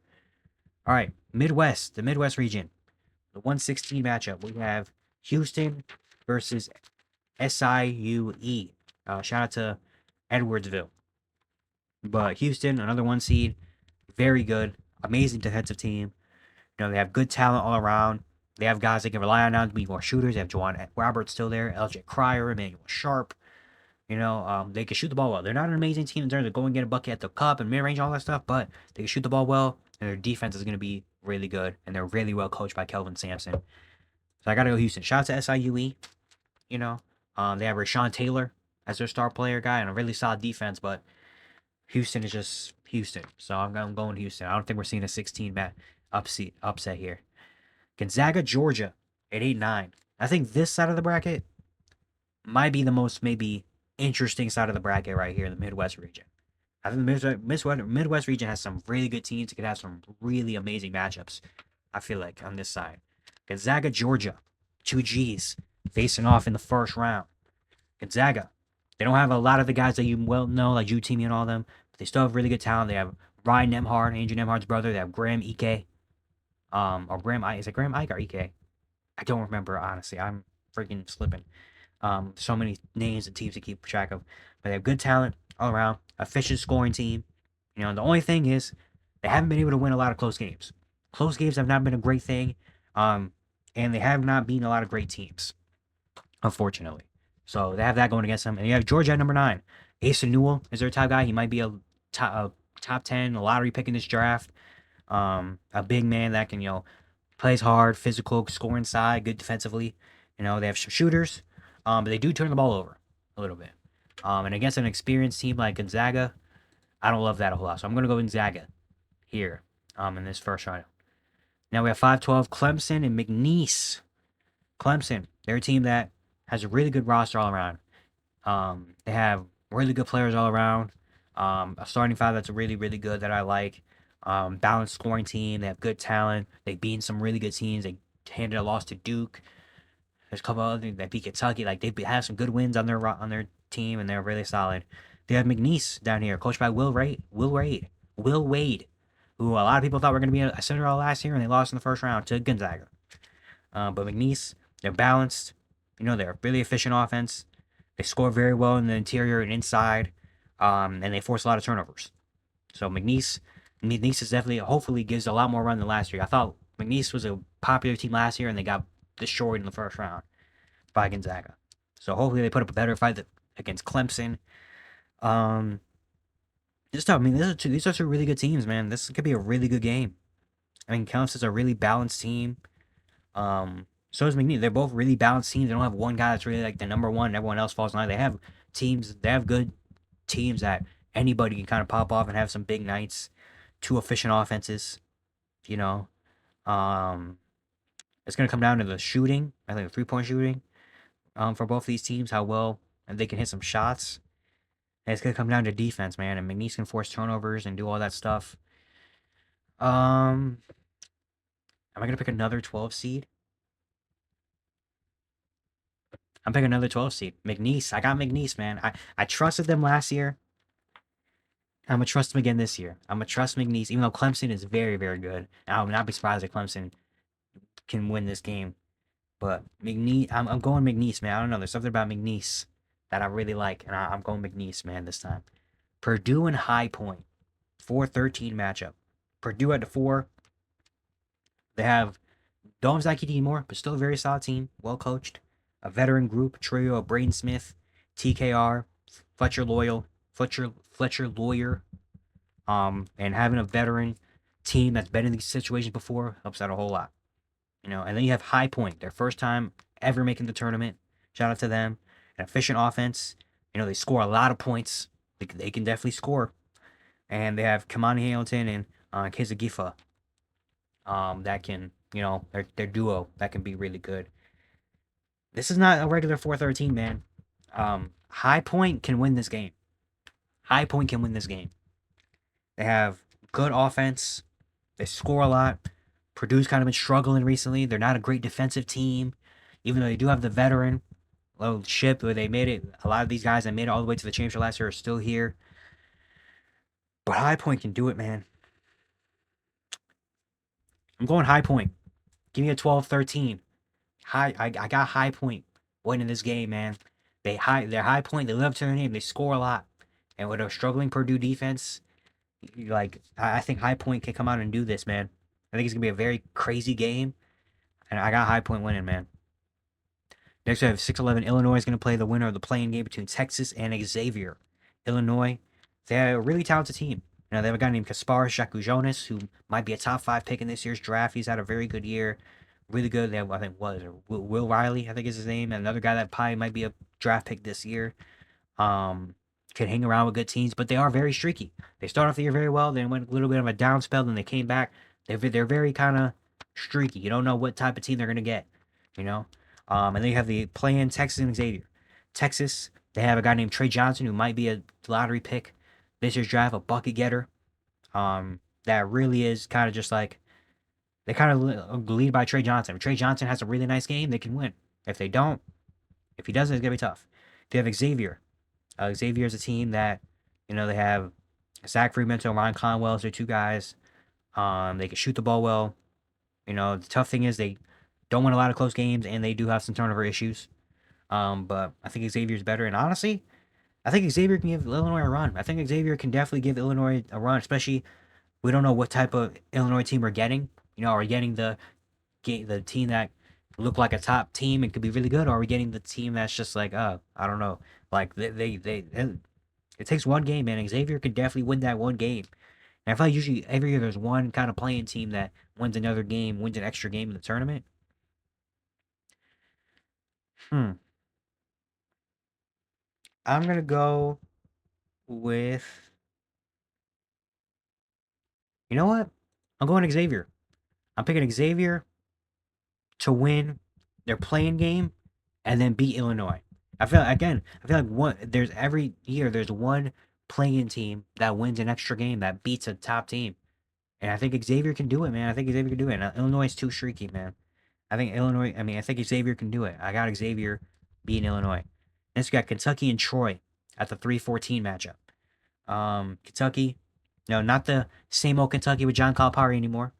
All right, Midwest, the Midwest region, the 116 matchup. We have Houston versus SIUE. Shout out to Edwardsville. But Houston, another one seed, very good, amazing defensive team. They have good talent all around. They have guys they can rely on now to be more shooters. They have Juwan Roberts still there, LJ Cryer, Emmanuel Sharp. They can shoot the ball well. They're not an amazing team in terms of going and get a bucket at the cup and mid range, all that stuff, but they can shoot the ball well, and their defense is going to be really good, and they're really well coached by Kelvin Sampson. So I got to go Houston. Shout out to SIUE. They have Rashawn Taylor as their star player guy and a really solid defense, but Houston is just Houston. So I'm going Houston. I don't think we're seeing a 16 upset here. Gonzaga, Georgia at 8-9. I think this side of the bracket might be the most maybe interesting side of the bracket right here in the Midwest region. I think the Midwest region has some really good teams. It could have some really amazing matchups, I feel like, on this side. Gonzaga, Georgia, two G's facing off in the first round. Gonzaga, they don't have a lot of the guys that you well know, like Utimi and all them, but they still have really good talent. They have Ryan Nembhard, Andrew Nembhard's brother. They have Graham Ike. Or Graham Ike. Is it Graham Ike or Ike? I don't remember, honestly. I'm freaking slipping. So many names and teams to keep track of. But they have good talent all around, efficient scoring team. The only thing is they haven't been able to win a lot of close games. Close games have not been a great thing. And they have not beaten a lot of great teams, unfortunately. So they have that going against them. And you have Georgia at number 9. Asa Newell is their top guy. He might be a top 10, a lottery pick in this draft. A big man that can, plays hard, physical, scoring side, good defensively. They have some shooters, but they do turn the ball over a little bit. And against an experienced team like Gonzaga, I don't love that a whole lot. So I'm going to go Gonzaga here in this first round. Now we have 5-12, Clemson and McNeese. Clemson, they're a team that has a really good roster all around. They have really good players all around. A starting five that's really, really good that I like. Balanced scoring team. They have good talent. They've beaten some really good teams. They handed a loss to Duke. There's a couple other things that beat Kentucky. Like they have some good wins on their team, and they're really solid. They have McNeese down here, coached by Will Wade, who a lot of people thought were going to be a Cinderella last year, and they lost in the first round to Gonzaga. But McNeese, they're balanced. They're really efficient offense. They score very well in the interior and inside, and they force a lot of turnovers. So McNeese is definitely, hopefully, gives a lot more run than last year. I thought McNeese was a popular team last year, and they got destroyed in the first round by Gonzaga. So hopefully they put up a better fight against Clemson. Just tough. I mean, these are two really good teams, man. This could be a really good game. I mean, Clemson's a really balanced team. So is McNeese. They're both really balanced teams. They don't have one guy that's really like the number one and everyone else falls in line. They have good teams that anybody can kind of pop off and have some big nights. Two efficient offenses. It's gonna come down to the shooting. I think the 3-point shooting. For both these teams, how well and they can hit some shots. And it's gonna come down to defense, man. And McNeese can force turnovers and do all that stuff. Am I gonna pick another 12 seed? I'm picking another 12 seed. McNeese. I got McNeese, man. I trusted them last year. I'm gonna trust them again this year. I'm gonna trust McNeese, even though Clemson is very, very good. And I would not be surprised if Clemson can win this game. But McNeese, I'm going McNeese, man. I don't know. There's something about McNeese that I really like, and I'm going McNeese, man, this time. Purdue and High Point, 4-13 matchup. Purdue at the 4. They have don't have Zachy anymore, but still a very solid team, well coached. A veteran group trio of Braden Smith, TKR, Fletcher Lawyer, and having a veteran team that's been in these situations before helps out a whole lot. And then you have High Point, their first time ever making the tournament. Shout out to them. An efficient offense. They score a lot of points. They can definitely score. And they have Kamani Hamilton and Kezagifa. That can, their duo that can be really good. This is not a regular 4-13, man. High Point can win this game. High Point can win this game. They have good offense. They score a lot. Purdue's kind of been struggling recently. They're not a great defensive team, even though they do have the veteran little ship where they made it. A lot of these guys that made it all the way to the championship last year are still here. But High Point can do it, man. I'm going High Point. Give me a 12-13. I got High Point winning this game, man. They're High Point. They live up to their name. They score a lot, and with a struggling Purdue defense, I think High Point can come out and do this, man. I think it's gonna be a very crazy game, and I got High Point winning, man. Next, we have 6-11. Illinois is gonna play the winner of the playing game between Texas and Xavier. Illinois, they're a really talented team. They have a guy named Kasparis Jakujonas, who might be a top 5 pick in this year's draft. He's had a very good year, really good. They have, I think, Will Riley, I think is his name, and another guy that probably might be a draft pick this year. Can hang around with good teams, but they are very streaky. They start off the year very well, then went a little bit of a down spell, then they came back. They're very kind of streaky. You don't know what type of team they're gonna get, you know. And then you have the play-in Texas and Xavier. Texas, they have a guy named Trey Johnson who might be a lottery pick this year's draft, a bucket getter. That really is kind of just like they kind of lead by Trey Johnson. If Trey Johnson has a really nice game, they can win. If they don't, if he doesn't, it's gonna be tough. They have Xavier. Xavier is a team that, they have Zach Freeman and Ryan Conwell as their two guys. They can shoot the ball well. The tough thing is they don't win a lot of close games, and they do have some turnover issues. But I think Xavier's better, and honestly, I think Xavier can give Illinois a run. I think Xavier can definitely give Illinois a run, especially we don't know what type of Illinois team we're getting. Are we getting the team that look like a top team and could be really good, or are we getting the team that's just like, I don't know, like it takes one game, man. Xavier could definitely win that one game. And I feel like usually every year there's one kind of playing team that wins another game, wins an extra game in the tournament. Hmm. I'm gonna go with, you know what? I'm going Xavier. I'm picking Xavier to win their playing game and then beat Illinois. I feel like there's every year there's one playing team that wins an extra game that beats a top team. And I think Xavier can do it, man. I think Xavier can do it. And Illinois is too streaky, man. I think Xavier can do it. I got Xavier beating Illinois. Next, we got Kentucky and Troy at the 3-14 matchup. Kentucky, no, not the same old Kentucky with John Calipari anymore.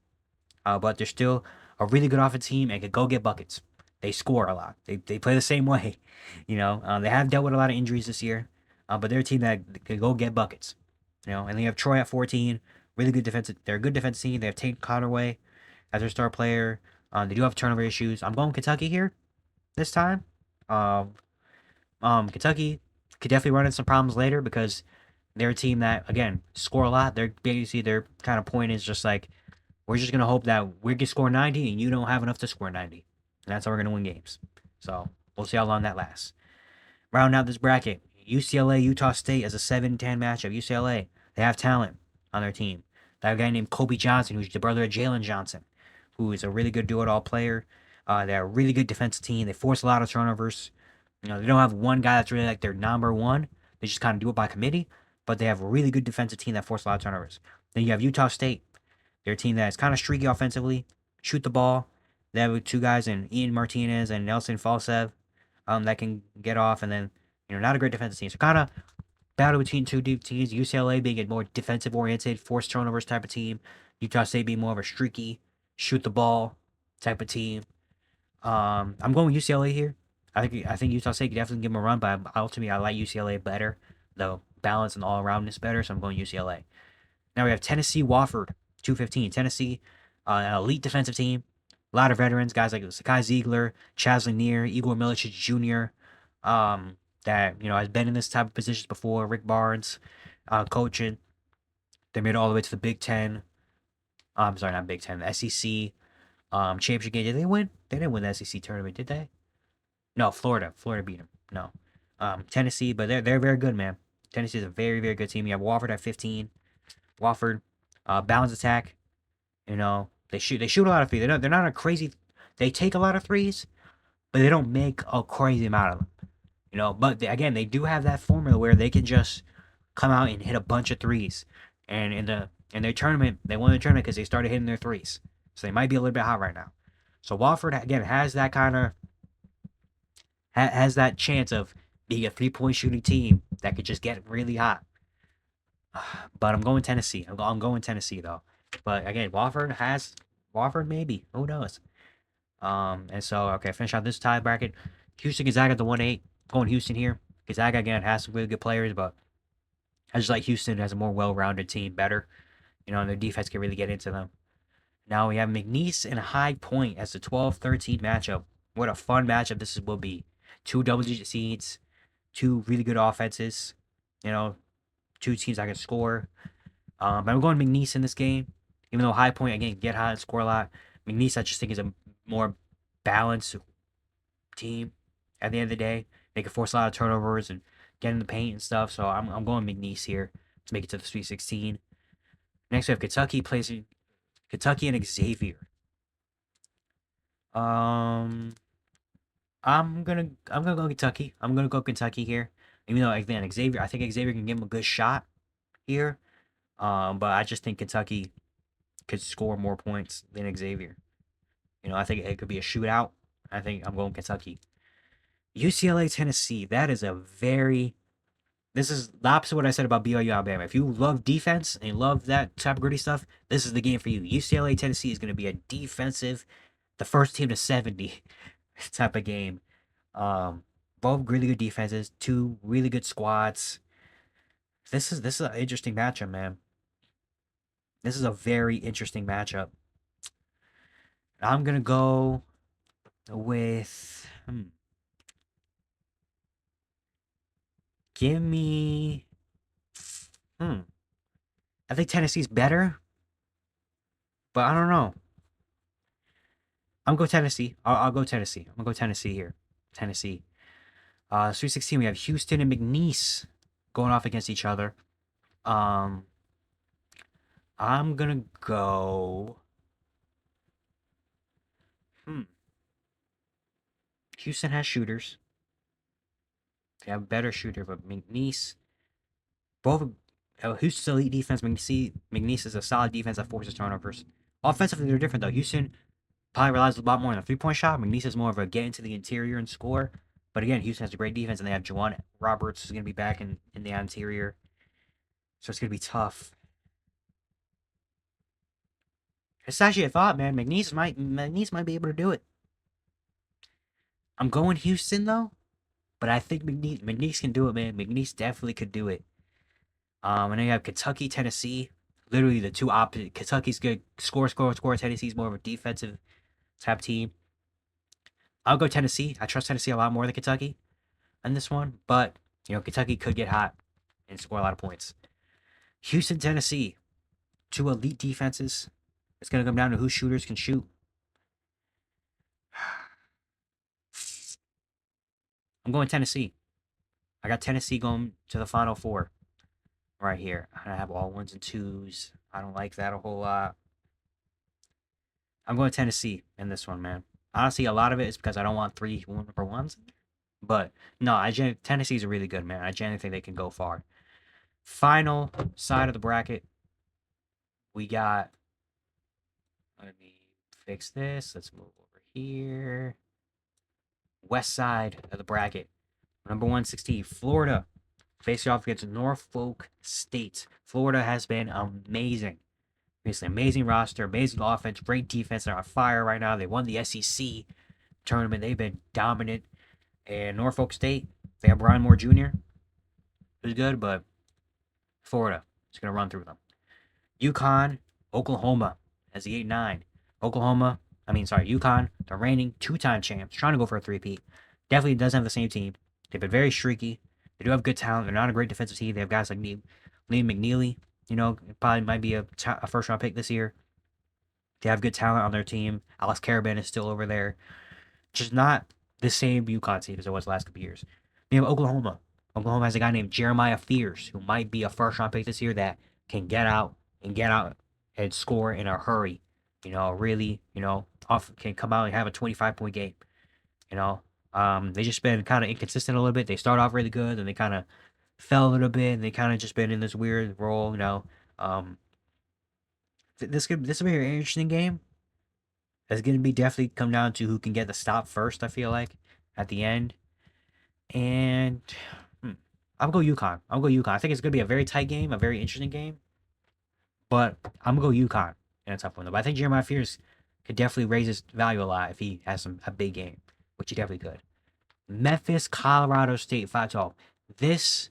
But they're still a really good offensive team and can go get buckets. They score a lot. They play the same way. They have dealt with a lot of injuries this year, but they're a team that can go get buckets. And they have Troy at 14. Really good defensive. They're a good defensive team. They have Tate Conaway as their star player. They do have turnover issues. I'm going Kentucky here this time. Kentucky could definitely run into some problems later because they're a team that, again, score a lot. They're basically their kind of point is just like, we're just gonna hope that we can score 90 and you don't have enough to score 90, and that's how we're gonna win games. So we'll see how long that lasts. Rounding out this bracket, UCLA Utah State as a 7-10 matchup. UCLA, they have talent on their team. They have a guy named Kobe Johnson, who's the brother of Jalen Johnson, who is a really good do-it-all player. They're a really good defensive team. They force a lot of turnovers. They don't have one guy that's really like their number one. They just kind of do it by committee, but they have a really good defensive team that force a lot of turnovers. Then you have Utah State. They're a team that is kind of streaky offensively, shoot the ball. They have two guys in Ian Martinez and Nelson Falsev that can get off, and then not a great defensive team. So kind of battle between two deep teams. UCLA being a more defensive oriented, force turnovers type of team. Utah State being more of a streaky, shoot the ball type of team. I'm going with UCLA here. I think Utah State could definitely give them a run, but ultimately I like UCLA better. The balance and all aroundness better, so I'm going UCLA. Now we have Tennessee Wofford, 2-15. Tennessee, an elite defensive team. A lot of veterans, guys like Sakai Ziegler, Chaz Lanier, Igor Milicic Jr., that has been in this type of positions before. Rick Barnes, coaching. They made it all the way to the Big Ten. I'm sorry, not Big Ten, the SEC championship game. Did they win? They didn't win the SEC tournament, did they? No, Florida. Florida beat them. No. Tennessee, but they're very good, man. Tennessee is a very, very good team. You have Wofford at 15. Wofford, balance attack. They shoot a lot of threes. They're not a crazy. They take a lot of threes, but they don't make a crazy amount of them. You know, but again, they do have that formula where they can just come out and hit a bunch of threes. And in their tournament, they won the tournament because they started hitting their threes. So they might be a little bit hot right now. So Wofford again has that kind of has that chance of being a 3-point shooting team that could just get really hot. But I'm going Tennessee. I'm going Tennessee though. But again, Wofford maybe. Who knows? And so okay, finish out this tie bracket. Houston Gonzaga at the 1-8. Going Houston here. Gonzaga again has some really good players, but I just like Houston as a more well-rounded team, better. You know, and their defense can really get into them. Now we have McNeese and High Point as the 12-13 matchup. What a fun matchup will be. Two double-digit seeds, two really good offenses. You know, two teams that can score. But I'm going McNeese in this game, even though High Point again get hot and score a lot. McNeese I just think is a more balanced team. At the end of the day, they can force a lot of turnovers and get in the paint and stuff. So I'm going McNeese here to make it to the Sweet 16. Next we have Kentucky and Xavier. I'm gonna go Kentucky. I'm gonna go Kentucky here. Even though again Xavier, I think Xavier can give him a good shot here. But I just think Kentucky could score more points than Xavier. You know, I think it could be a shootout. I think I'm going Kentucky. UCLA, Tennessee. This is the opposite of what I said about BYU, Alabama. If you love defense and love that type of gritty stuff, this is the game for you. UCLA, Tennessee is going to be a defensive, the first team to 70 type of game. Both really good defenses, two really good squads. This is an interesting matchup, man. This is a very interesting matchup. I'm gonna go with give me I think Tennessee's better, but I don't know. I'm gonna go Tennessee. I'll go Tennessee. I'm gonna go Tennessee here. Tennessee. Sweet 16, we have Houston and McNeese going off against each other. I'm gonna go. Houston has shooters. They have a better shooter, but McNeese. Both Houston's elite defense. McNeese is a solid defense that forces turnovers. Offensively, they're different though. Houston probably relies a lot more on the 3-point shot. McNeese is more of a get into the interior and score. But again, Houston has a great defense, and they have Juwan Roberts who's going to be back in the interior. So it's going to be tough. It's actually a thought, man. McNeese might be able to do it. I'm going Houston, though. But I think McNeese can do it, man. McNeese definitely could do it. And then you have Kentucky, Tennessee. Literally the two opposite. Kentucky's good. Score. Tennessee's more of a defensive type team. I'll go Tennessee. I trust Tennessee a lot more than Kentucky in this one. But, you know, Kentucky could get hot and score a lot of points. Houston, Tennessee. Two elite defenses. It's going to come down to who shooters can shoot. I'm going Tennessee. I got Tennessee going to the Final Four right here. I have all 1s and 2s. I don't like that a whole lot. I'm going Tennessee in this one, man. Honestly, a lot of it is because I don't want 3 number 1s. But no, Tennessee's really good, man. I genuinely think they can go far. Final side of the bracket. We got. Let me fix this. Let's move over here. West side of the bracket. Number 116, Florida. Facing off against Norfolk State. Florida has been amazing. It's an amazing roster, amazing offense, great defense. They're on fire right now. They won the SEC tournament. They've been dominant. And Norfolk State, they have Brian Moore Jr., who's good, but Florida is going to run through them. UConn, Oklahoma as the 8-9. UConn, the reigning 2-time champs, trying to go for a 3-peat. Definitely doesn't have the same team. They've been very streaky. They do have good talent. They're not a great defensive team. They have guys like Liam McNeely. You know, probably might be a first-round pick this year. They have good talent on their team. Alex Caravan is still over there. Just not the same UConn team as it was the last couple years. They have Oklahoma. Oklahoma has a guy named Jeremiah Fears, who might be a first-round pick this year that can get out and score in a hurry. You know, really, you know, can come out and have a 25-point game. You know, They just been kind of inconsistent a little bit. They start off really good, and they kind of fell a little bit, and they kind of just been in this weird role, you know. Um, this will be an interesting game. It's gonna be definitely come down to who can get the stop first. I feel like at the end, and hmm, I'll go UConn. I'll go UConn. I think it's gonna be a very tight game, a very interesting game, but I'm gonna go UConn in a tough one. Though. But I think Jeremiah Fears could definitely raise his value a lot if he has a big game, which he definitely could. Memphis, Colorado State, 5-12. This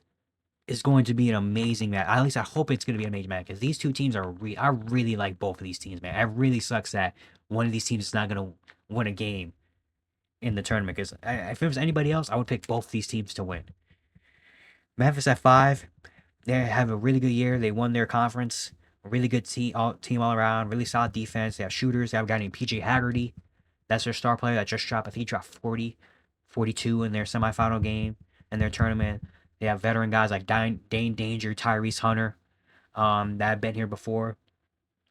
is going to be an amazing match. At least I hope it's going to be an amazing match because these two teams are. I really like both of these teams, man. It really sucks that one of these teams is not going to win a game in the tournament. Because if it was anybody else, I would pick both these teams to win. Memphis at 5, they have a really good year. They won their conference. A really good team all around. Really solid defense. They have shooters. They have a guy named PJ Haggerty. That's their star player that just dropped. I think he dropped 40, 42 in their semifinal game in their tournament. They have veteran guys like Dane Danger, Tyrese Hunter, that have been here before.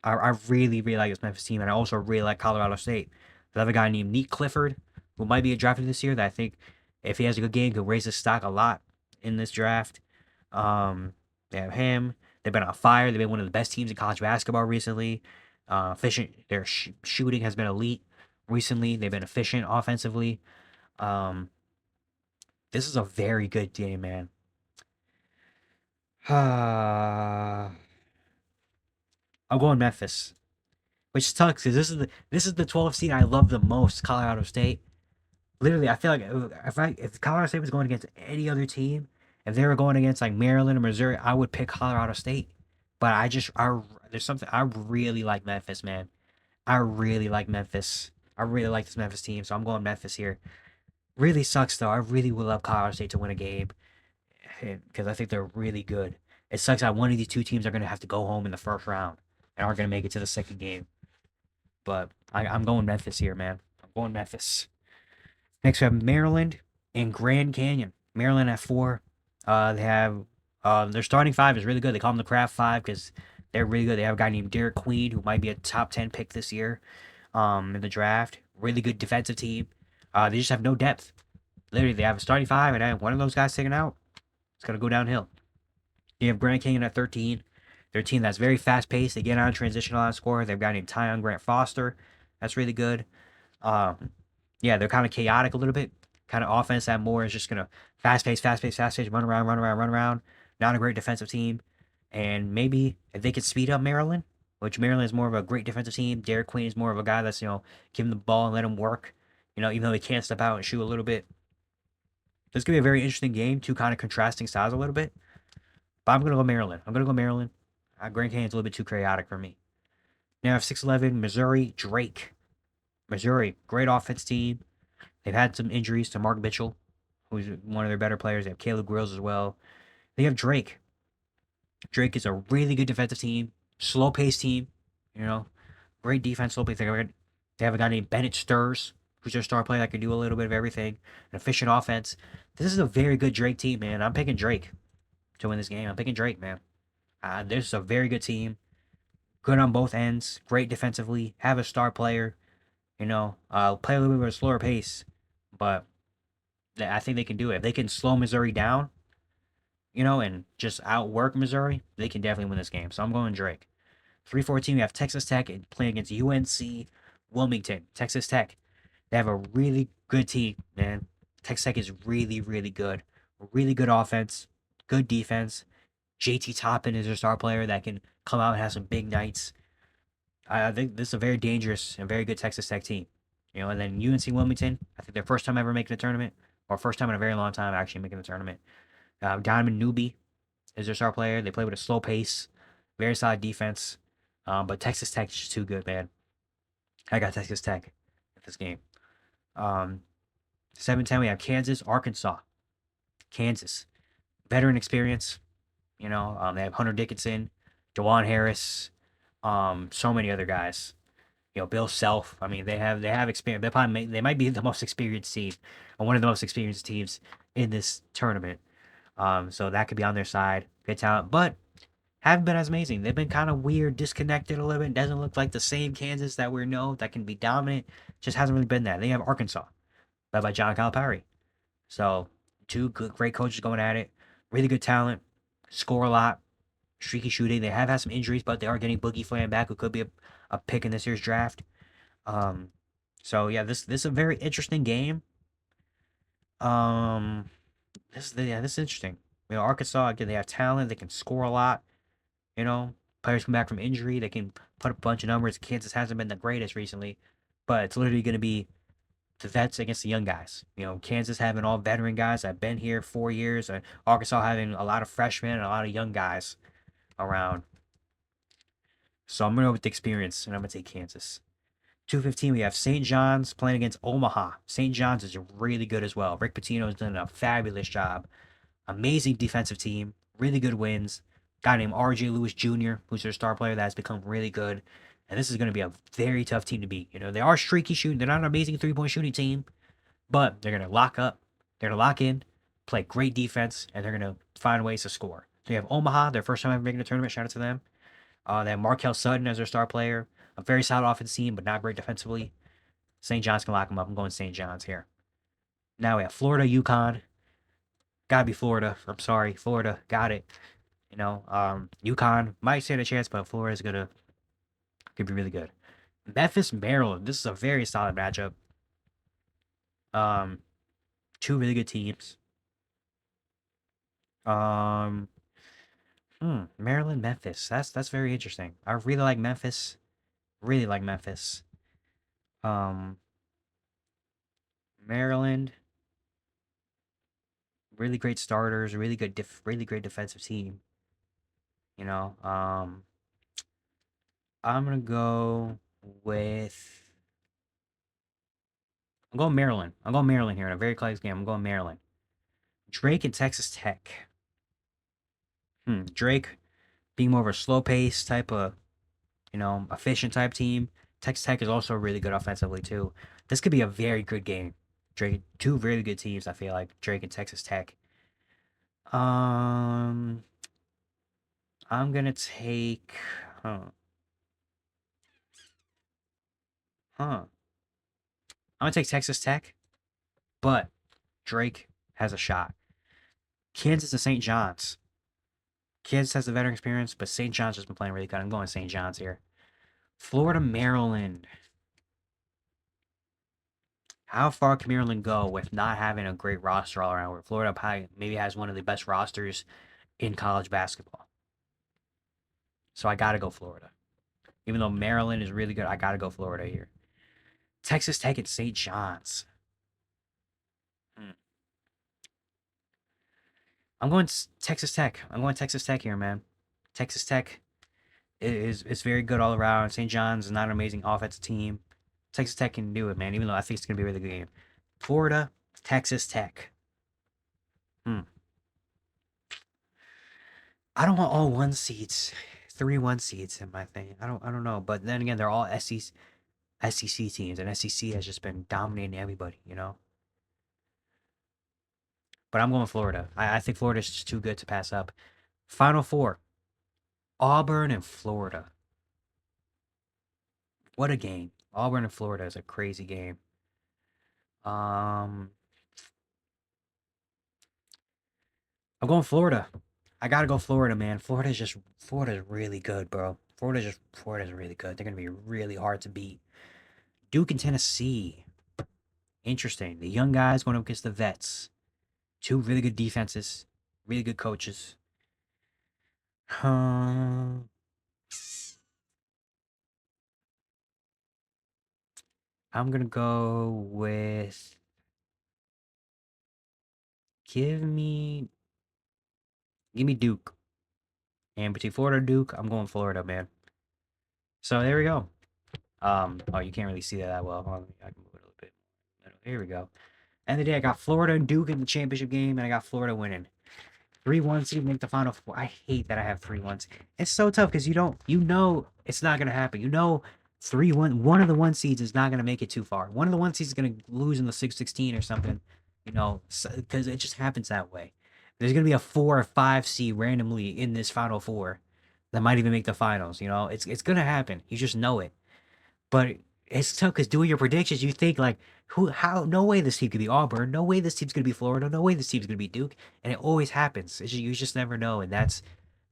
I really, really like this Memphis team, and I also really like Colorado State. They have a guy named Neat Clifford, who might be a drafted this year, that I think if he has a good game, could raise his stock a lot in this draft. They have him. They've been on fire. They've been one of the best teams in college basketball recently. Efficient. Their shooting has been elite recently. They've been efficient offensively. Um, this is a very good game, man. I'm going Memphis, which sucks because this is the 12th seed I love the most, Colorado State. Literally, I feel like if Colorado State was going against any other team, if they were going against like Maryland or Missouri, I would pick Colorado State. But there's something I really like Memphis, man. I really like Memphis. I really like this Memphis team, so I'm going Memphis here. Really sucks though. I really would love Colorado State to win a game because I think they're really good. It sucks that one of these two teams are going to have to go home in the first round and aren't going to make it to the second game. But I'm going Memphis here, man. I'm going Memphis. Next, we have Maryland and Grand Canyon. Maryland at 4. They have their starting 5 is really good. They call them the Craft 5 because they're really good. They have a guy named Derek Queen who might be a top 10 pick this year in the draft. Really good defensive team. They just have no depth. Literally, they have a starting 5, and then one of those guys taken out, it's going to go downhill. You have Grand Canyon at 13. They're a team that's very fast paced. They get on transition a lot of score. They've got a guy named Tyon Grant Foster. That's really good. Yeah, they're kind of chaotic a little bit. Kind of offense that more is just gonna fast pace, run around. Not a great defensive team. And maybe if they could speed up Maryland, which Maryland is more of a great defensive team. Derek Queen is more of a guy that's, give him the ball and let him work. Even though he can't step out and shoot a little bit. This could be a very interesting game. Two kind of contrasting styles a little bit. But I'm gonna go Maryland. Grand Canyon's a little bit too chaotic for me. Now I have 6-11, Missouri, Drake. Missouri, great offense team. They've had some injuries to Mark Mitchell, who's one of their better players. They have Caleb Grills as well. They have Drake. Drake is a really good defensive team, slow paced team. Great defense, slow pace. They have a guy named Bennett Stirs, who's their star player that can do a little bit of everything. An efficient offense. This is a very good Drake team, man. I'm picking Drake to win this game. I'm picking Drake, man. This is a very good team. Good on both ends. Great defensively. Have a star player. Play a little bit of a slower pace, but I think they can do it. If they can slow Missouri down, and just outwork Missouri, they can definitely win this game. So I'm going Drake. 3-14, we have Texas Tech playing against UNC Wilmington. Texas Tech, they have a really good team, man. Texas Tech is really, really good. Really good offense, good defense. JT Toppin is their star player that can come out and have some big nights. I think this is a very dangerous and very good Texas Tech team. And then UNC Wilmington, I think their first time ever making the tournament, or first time in a very long time actually making the tournament. Diamond Newby is their star player. They play with a slow pace, very solid defense. But Texas Tech is just too good, man. I got Texas Tech at this game. 7-10, we have Kansas, Arkansas. Kansas, veteran experience. They have Hunter Dickinson, DeJuan Harris, so many other guys. Bill Self. I mean, they have experience. They might be the most experienced team, or one of the most experienced teams in this tournament. So that could be on their side. Good talent, but haven't been as amazing. They've been kind of weird, disconnected a little bit. Doesn't look like the same Kansas that we know that can be dominant. Just hasn't really been that. They have Arkansas. led by John Calipari. So two good, great coaches going at it. Really good talent, score a lot, streaky shooting. They have had some injuries, but they are getting Boogie Flam back, who could be a pick in this year's draft. Um, so yeah, this is a very interesting game. Um, this is interesting. You know, Arkansas again, they have talent. They can score a lot. You know, players come back from injury. They can put up a bunch of numbers. Kansas hasn't been the greatest recently, but it's literally going to be the vets against the young guys. You know, Kansas having all veteran guys that have been here 4 years. Arkansas having a lot of freshmen and a lot of young guys around. So I'm going to go with the experience, and I'm going to take Kansas. 2:15, we have St. John's playing against Omaha. St. John's is really good as well. Rick Pitino has done a fabulous job. Amazing defensive team. Really good wins. Guy named R.J. Lewis Jr., who's their star player that has become really good. And this is going to be a very tough team to beat. You know, they are streaky shooting. They're not an amazing three-point shooting team, but they're going to lock up. They're going to lock in, play great defense, and they're going to find ways to score. So you have Omaha, their first time ever making a tournament. Shout out to them. They have Markel Sutton as their star player. A very solid offensive team, but not great defensively. St. John's can lock them up. I'm going St. John's here. Now we have Florida, UConn. Gotta be Florida. I'm sorry, Florida got it. You know, UConn might stand a chance, but Florida's could be really good. Memphis, Maryland. This is a very solid matchup. Um, two really good teams. Um, Maryland, Memphis. That's very interesting. I really like Memphis. Really like Memphis. Um, Maryland. Really great starters. Really great defensive team. You know, I'm gonna go with. I'm going Maryland. I'm going Maryland here in a very close game. I'm going Maryland. Drake and Texas Tech. Drake being more of a slow pace type of, efficient type team. Texas Tech is also really good offensively too. This could be a very good game. Drake, two really good teams. I feel like Drake and Texas Tech. Um, I'm gonna take. Huh. Huh. I'm gonna take Texas Tech, but Drake has a shot. Kansas and St. John's. Kansas has the veteran experience, but St. John's has been playing really good. I'm going St. John's here. Florida, Maryland. How far can Maryland go with not having a great roster all around? Where Florida probably maybe has one of the best rosters in college basketball. So I gotta go Florida. Even though Maryland is really good, I gotta go Florida here. Texas Tech and St. John's. Hmm. I'm going Texas Tech. I'm going Texas Tech here, man. Texas Tech is very good all around. St. John's is not an amazing offensive team. Texas Tech can do it, man. Even though I think it's gonna be a really good game. Florida, Texas Tech. Hmm. I don't want all one seeds, 3 1 seeds in my thing. I don't know. But then again, they're all SEC teams, and SEC has just been dominating everybody, you know. But I'm going Florida. I think Florida's just too good to pass up. Final four: Auburn and Florida. What a game! Auburn and Florida is a crazy game. Um, I'm going Florida. I gotta go Florida, man. Florida's really good, bro. Florida's really good. They're gonna be really hard to beat. Duke and Tennessee. Interesting. The young guys going up against the vets. Two really good defenses, really good coaches. Um, I'm gonna go with give me give me Duke. And between Florida and Duke, I'm going Florida, man. So there we go. Oh, you can't really see that well. Hold on, I can move it a little bit. Here we go. End of the day, I got Florida and Duke in the championship game, and I got Florida winning. 3-1 seed make the final four. I hate that I have 3-1s. It's so tough because you know it's not gonna happen. You know 3-1, one of the one seeds is not gonna make it too far. One of the one seeds is gonna lose in the 6-16 or something, you know, because it just happens that way. There's gonna be a 4 or 5 seed randomly in this final four that might even make the finals. You know, it's gonna happen. You just know it. But it's tough because doing your predictions, you think like, how, no way this team could be Auburn, no way this team's gonna be Florida, no way this team's gonna be Duke, and it always happens. You just never know, and that's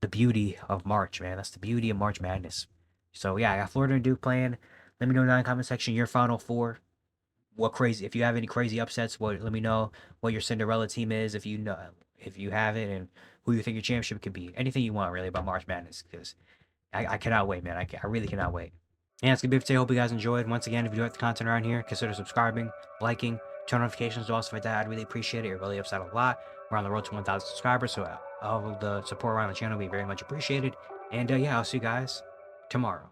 the beauty of March, man. That's the beauty of March Madness. So yeah, I got Florida and Duke playing. Let me know down in the comment section your Final Four. What crazy? If you have any crazy upsets, let me know what your Cinderella team is. If you know, if you have it, and who you think your championship could be. Anything you want really about March Madness, because I cannot wait, man. I really cannot wait. And that's gonna be it for today. Hope you guys enjoyed. Once again, if you like the content around here, consider subscribing, liking, turn notifications to all stuff like that. I'd really appreciate it. It really helps out a lot. We're on the road to 1,000 subscribers, so all of the support around the channel will be very much appreciated. And yeah, I'll see you guys tomorrow.